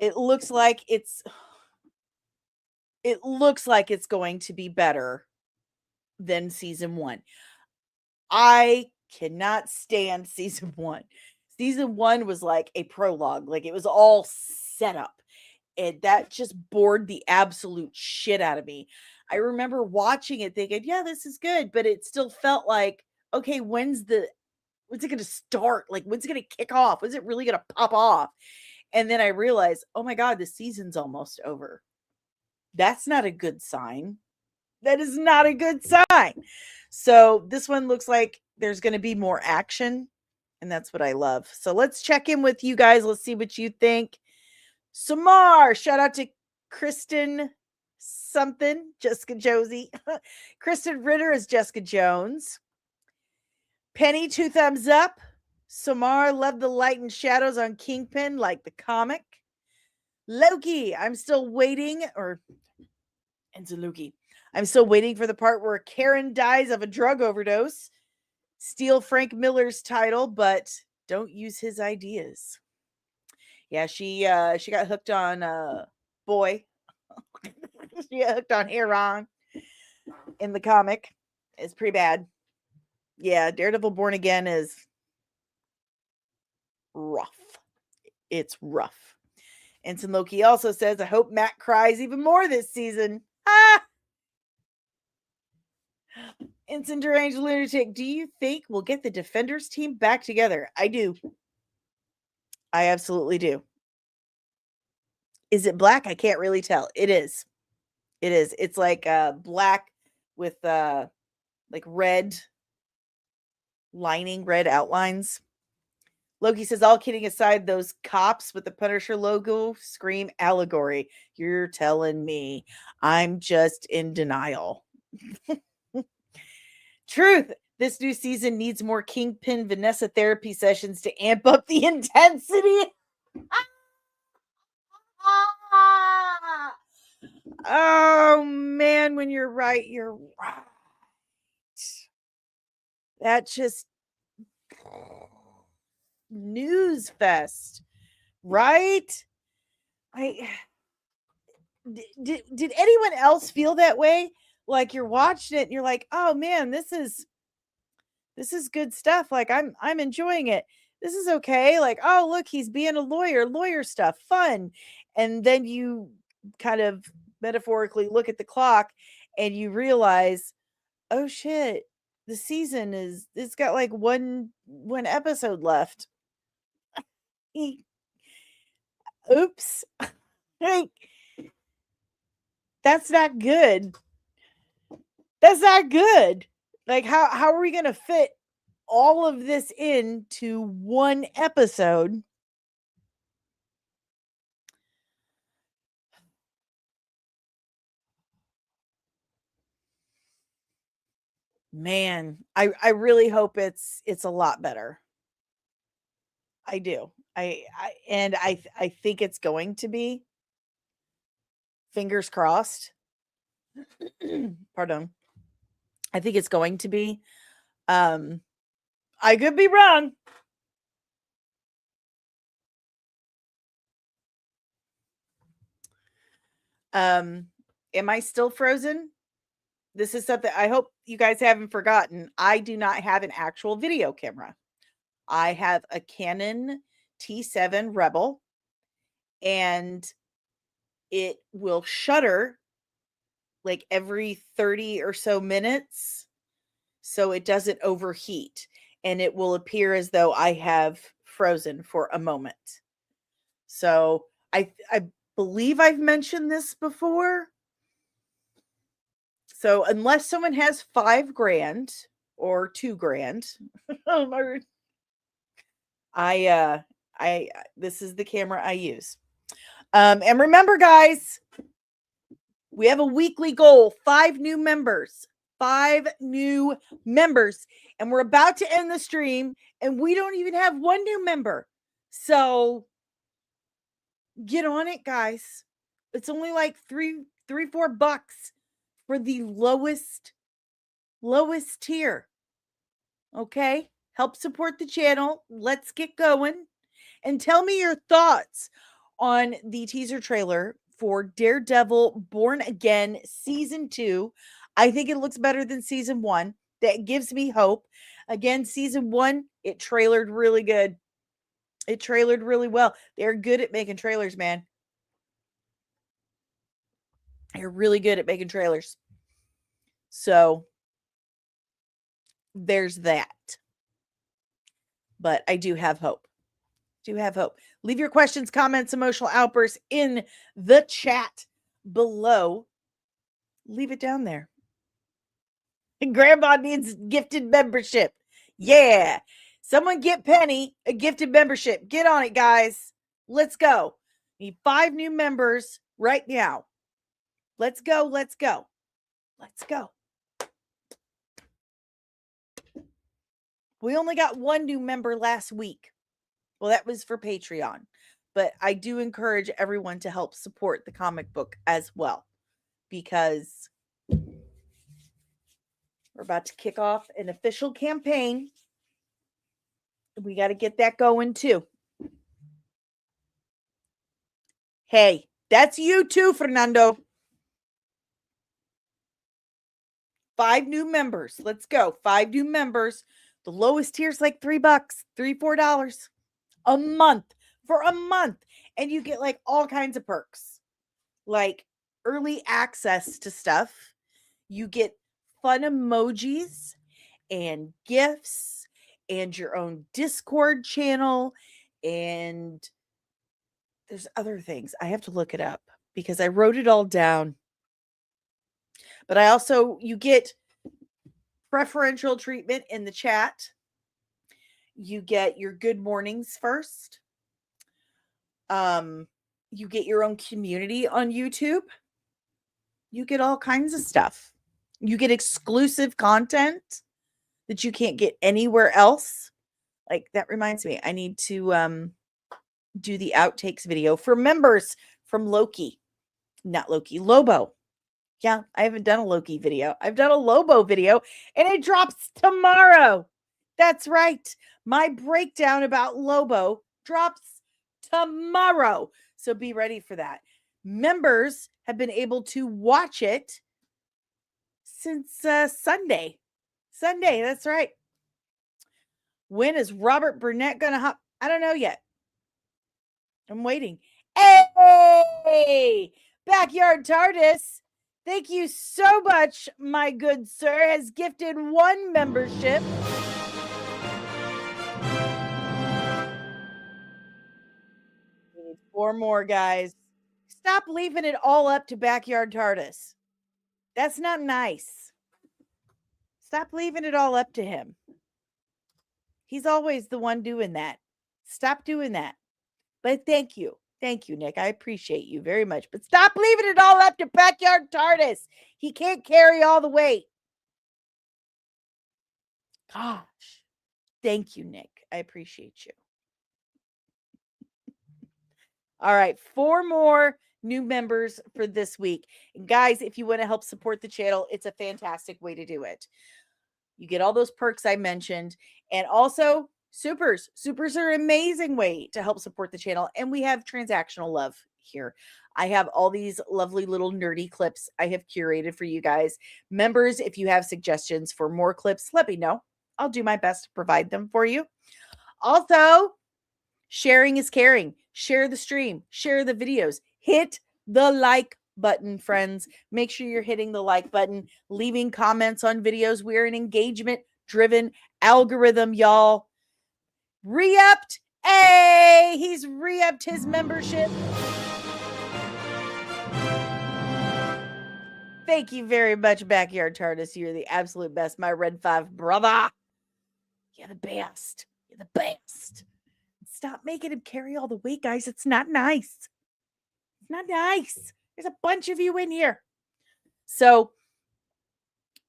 It looks like it's going to be better than season 1. I cannot stand season 1. Season 1 was like a prologue. Like it was all set up. And that just bored the absolute shit out of me. I remember watching it thinking, yeah, this is good. But it still felt like, okay, when's it going to start? Like, when's it going to kick off? When's it really going to pop off? And then I realized, oh my God, the season's almost over. That's not a good sign. That is not a good sign. So this one looks like there's going to be more action. And that's what I love. So let's check in with you guys. Let's see what you think. Samar, shout out to Kristen something, Jessica Josie. Kristen Ritter is Jessica Jones. Penny, 2 thumbs up. Samar, love the light and shadows on Kingpin, like the comic. Loki, I'm still waiting, I'm still waiting for the part where Karen dies of a drug overdose. Steal Frank Miller's title, but Don't use his ideas. Yeah, she got hooked on boy. She got hooked on Aaron in the comic. It's pretty bad. Yeah, Daredevil Born Again is rough. It's rough. Ensign Loki also says, I hope Matt cries even more this season. Ah! Ensign Deranged Lunatic, do you think we'll get the Defenders team back together? I do. I absolutely do. Is it black? I can't really tell. It is. It is. It's like black with like red lining, red outlines. Loki says, all kidding aside, those cops with the Punisher logo scream allegory. You're telling me. I'm just in denial. Truth. This new season needs more Kingpin Vanessa therapy sessions to amp up the intensity. Oh, man, when you're right, you're right. That just news fest, right? Did anyone else feel that way? Like you're watching it and you're like, oh man, this is good stuff. Like I'm enjoying it. This is okay. Like, oh look, he's being a lawyer stuff, fun. And then you kind of metaphorically look at the clock and you realize, oh shit, the season it's got like one episode left. Oops. Like, that's not good. That's not good. Like how are we going to fit all of this into one episode? Man, I really hope it's a lot better. I do. I think it's going to be. Fingers crossed. Pardon. I think it's going to be. I could be wrong. Am I still frozen? This is something I hope you guys haven't forgotten. I do not have an actual video camera. I have a Canon T7 Rebel, and it will shutter like every 30 or so minutes so it doesn't overheat, and it will appear as though I have frozen for a moment. So I believe I've mentioned this before. So unless someone has $5,000 or $2,000, this is the camera I use. And remember, guys, we have a weekly goal, 5 new members. 5 new members. And we're about to end the stream, and we don't even have 1 new member. So get on it, guys. It's only like $4 for the lowest tier. Okay? Help support the channel. Let's get going. And tell me your thoughts on the teaser trailer for Daredevil Born Again Season 2. I think it looks better than Season 1. That gives me hope. Again, Season 1, it trailered really good. It trailered really well. They're good at making trailers, man. They're really good at making trailers. So, there's that. But I do have hope. Leave your questions, comments, emotional outbursts in the chat below. Leave it down there. And Grandma needs gifted membership. Yeah. Someone get Penny a gifted membership. Get on it, guys. Let's go. Need 5 new members right now. Let's go. We only got 1 new member last week. Well, that was for Patreon. But I do encourage everyone to help support the comic book as well, because we're about to kick off an official campaign We got to get that going too. Hey, that's you too, Fernando. 5 new members. Let's go. 5 new members. The lowest tier is like $3, $4 a month for a month. And you get like all kinds of perks, like early access to stuff. You get fun emojis and gifts and your own Discord channel. And there's other things. I have to look it up because I wrote it all down. But I also, you get preferential treatment in the chat. You get your good mornings first. You get your own community on YouTube. You get all kinds of stuff. You get exclusive content that you can't get anywhere else. Like, that reminds me, I need to do the outtakes video for members from Loki. Not Loki, Lobo. Yeah, I haven't done a Loki video. I've done a Lobo video, and it drops tomorrow. That's right. My breakdown about Lobo drops tomorrow. So be ready for that. Members have been able to watch it since Sunday. Sunday, that's right. When is Robert Burnett going to hop? I don't know yet. I'm waiting. Hey! Backyard TARDIS, thank you so much, my good sir, has gifted 1 membership. We need 4 more, guys. Stop leaving it all up to Backyard TARDIS. That's not nice. Stop leaving it all up to him. He's always the one doing that. Stop doing that. But thank you. Thank you, Nick. I appreciate you very much. But stop leaving it all up to Backyard TARDIS. He can't carry all the weight. Gosh. Thank you, Nick. I appreciate you. All right. 4 more new members for this week. And guys, if you want to help support the channel, it's a fantastic way to do it. You get all those perks I mentioned. And also supers. Supers are an amazing way to help support the channel. And we have transactional love here. I have all these lovely little nerdy clips I have curated for you guys. Members, if you have suggestions for more clips, let me know. I'll do my best to provide them for you. Also, sharing is caring. Share the stream. Share the videos. Hit the like button, friends. Make sure you're hitting the like button, leaving comments on videos. We're an engagement-driven algorithm, y'all. Re-upped. Hey, he's re-upped his membership. Thank you very much, Backyard TARDIS. You're the absolute best, my Red 5 brother. You're the best. You're the best. Stop making him carry all the weight, guys. It's not nice. It's not nice. There's a bunch of you in here. So,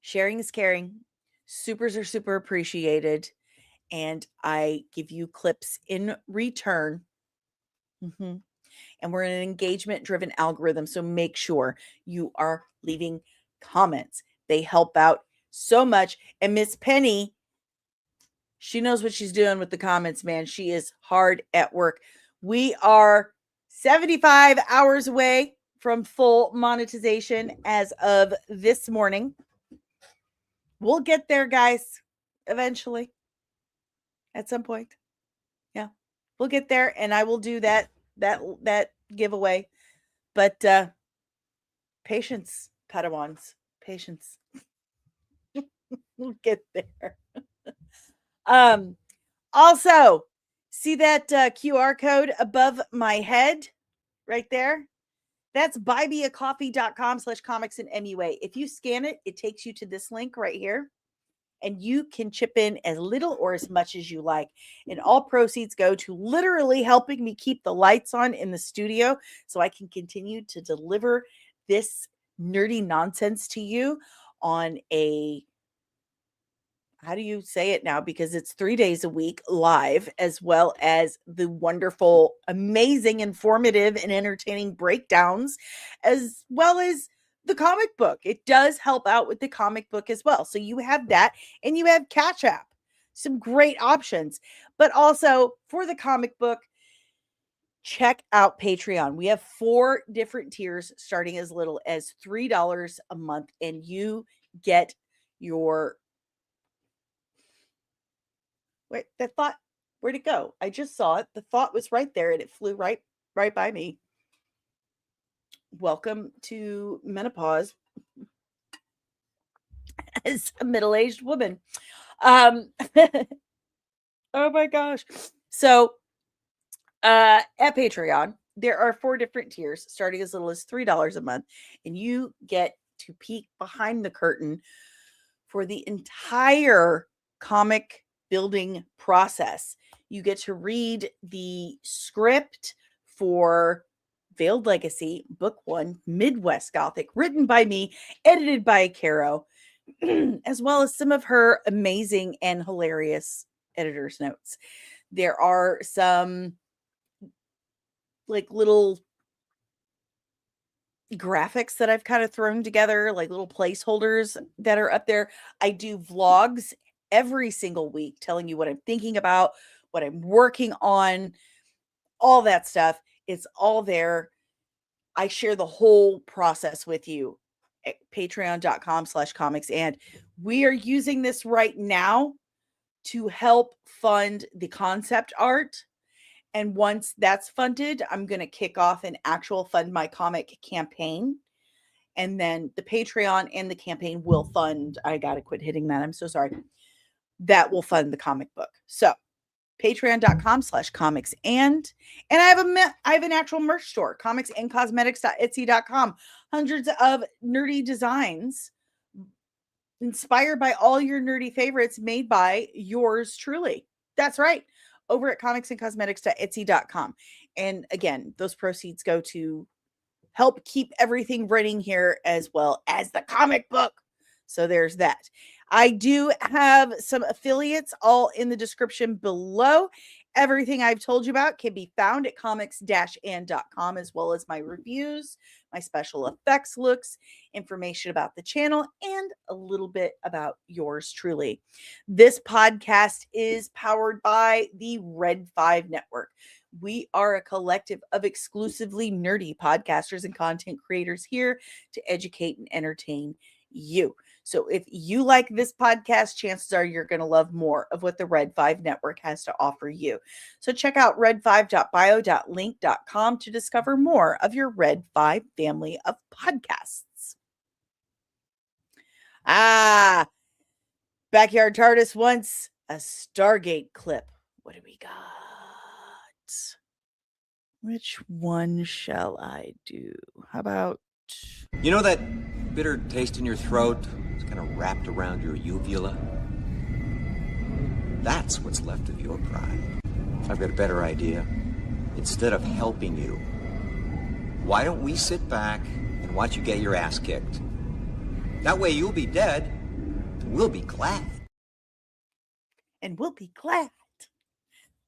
sharing is caring. Supers are super appreciated. And I give you clips in return. And we're in an engagement-driven algorithm. So make sure you are leaving comments. They help out so much. And Miss Penny, she knows what she's doing with the comments, man. She is hard at work. We are 75 hours away from full monetization as of this morning. We'll get there, guys, eventually. At some point. Yeah. We'll get there, and I will do that giveaway. But patience, Padawans. Patience. We'll get there. Also, see that QR code above my head right there? That's buymeacoffee.com/comicsandmua. If you scan it, it takes you to this link right here. And you can chip in as little or as much as you like. And all proceeds go to literally helping me keep the lights on in the studio so I can continue to deliver this nerdy nonsense to you on a, how do you say it now? Because it's 3 days a week live, as well as the wonderful, amazing, informative, and entertaining breakdowns, as well as the comic book. It does help out with the comic book as well. So you have that, and you have Catch App. some great options. But also for the comic book, check out Patreon. We have 4 different tiers starting as little as $3 a month, and you get your wait, that thought, where'd it go? I just saw it. The thought was right there and it flew right by me. Welcome to menopause as a middle-aged woman. Oh my gosh. So at Patreon, there are 4 different tiers starting as little as $3 a month, and you get to peek behind the curtain for the entire comic building process. You get to read the script for Veiled Legacy, Book 1, Midwest Gothic, written by me, edited by Caro, as well as some of her amazing and hilarious editor's notes. There are some like little graphics that I've kind of thrown together, like little placeholders that are up there. I do vlogs every single week telling you what I'm thinking about, what I'm working on, all that stuff. It's all there. I share the whole process with you at patreon.com/comics. And we are using this right now to help fund the concept art. And once that's funded, I'm going to kick off an actual Fund My Comic campaign. And then the Patreon and the campaign will fund. I got to quit hitting that. I'm so sorry. That will fund the comic book. So patreon.com/comics. And I have an actual merch store, comicsandcosmetics.etsy.com. Hundreds of nerdy designs inspired by all your nerdy favorites made by yours truly. That's right. Over at comicsandcosmetics.etsy.com. And again, those proceeds go to help keep everything running here as well as the comic book. So there's that. I do have some affiliates all in the description below. Everything I've told you about can be found at comics-and.com, as well as my reviews, my special effects looks, information about the channel, and a little bit about yours truly. This podcast is powered by the Red 5 Network. We are a collective of exclusively nerdy podcasters and content creators here to educate and entertain you. So if you like this podcast, chances are you're going to love more of what the Red 5 Network has to offer you. So check out red5.bio.link.com to discover more of your Red 5 family of podcasts. Backyard TARDIS wants a Stargate clip. What do we got? Which one shall I do? How about... You know that bitter taste in your throat? It's kind of wrapped around your uvula? That's what's left of your pride. I've got a better idea. Instead of helping you, why don't we sit back and watch you get your ass kicked? That way you'll be dead, and we'll be glad. And we'll be glad.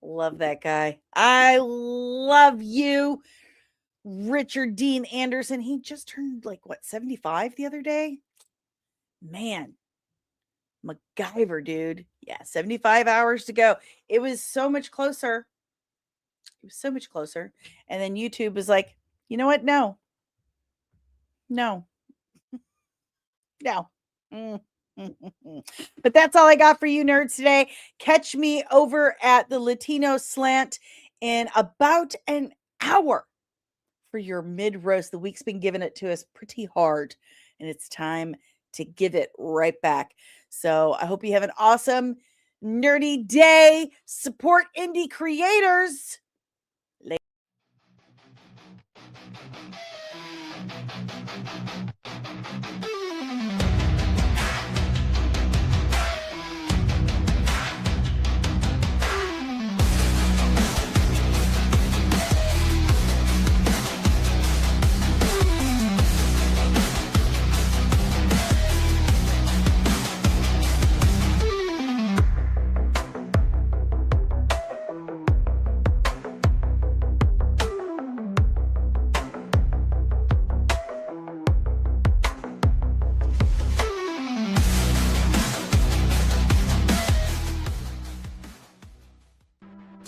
Love that guy. I love you, Richard Dean Anderson. He just turned 75 the other day. Man, MacGyver, dude. Yeah, 75 hours to go. It was so much closer. It was so much closer. And then YouTube was like, you know what? No. No. But that's all I got for you nerds today. Catch me over at the Latino Slant in about an hour for your mid roast. The week's been giving it to us pretty hard, and it's time to give it right back. So I hope you have an awesome nerdy day. Support indie creators.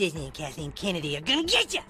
Disney and Kathleen Kennedy are gonna get you!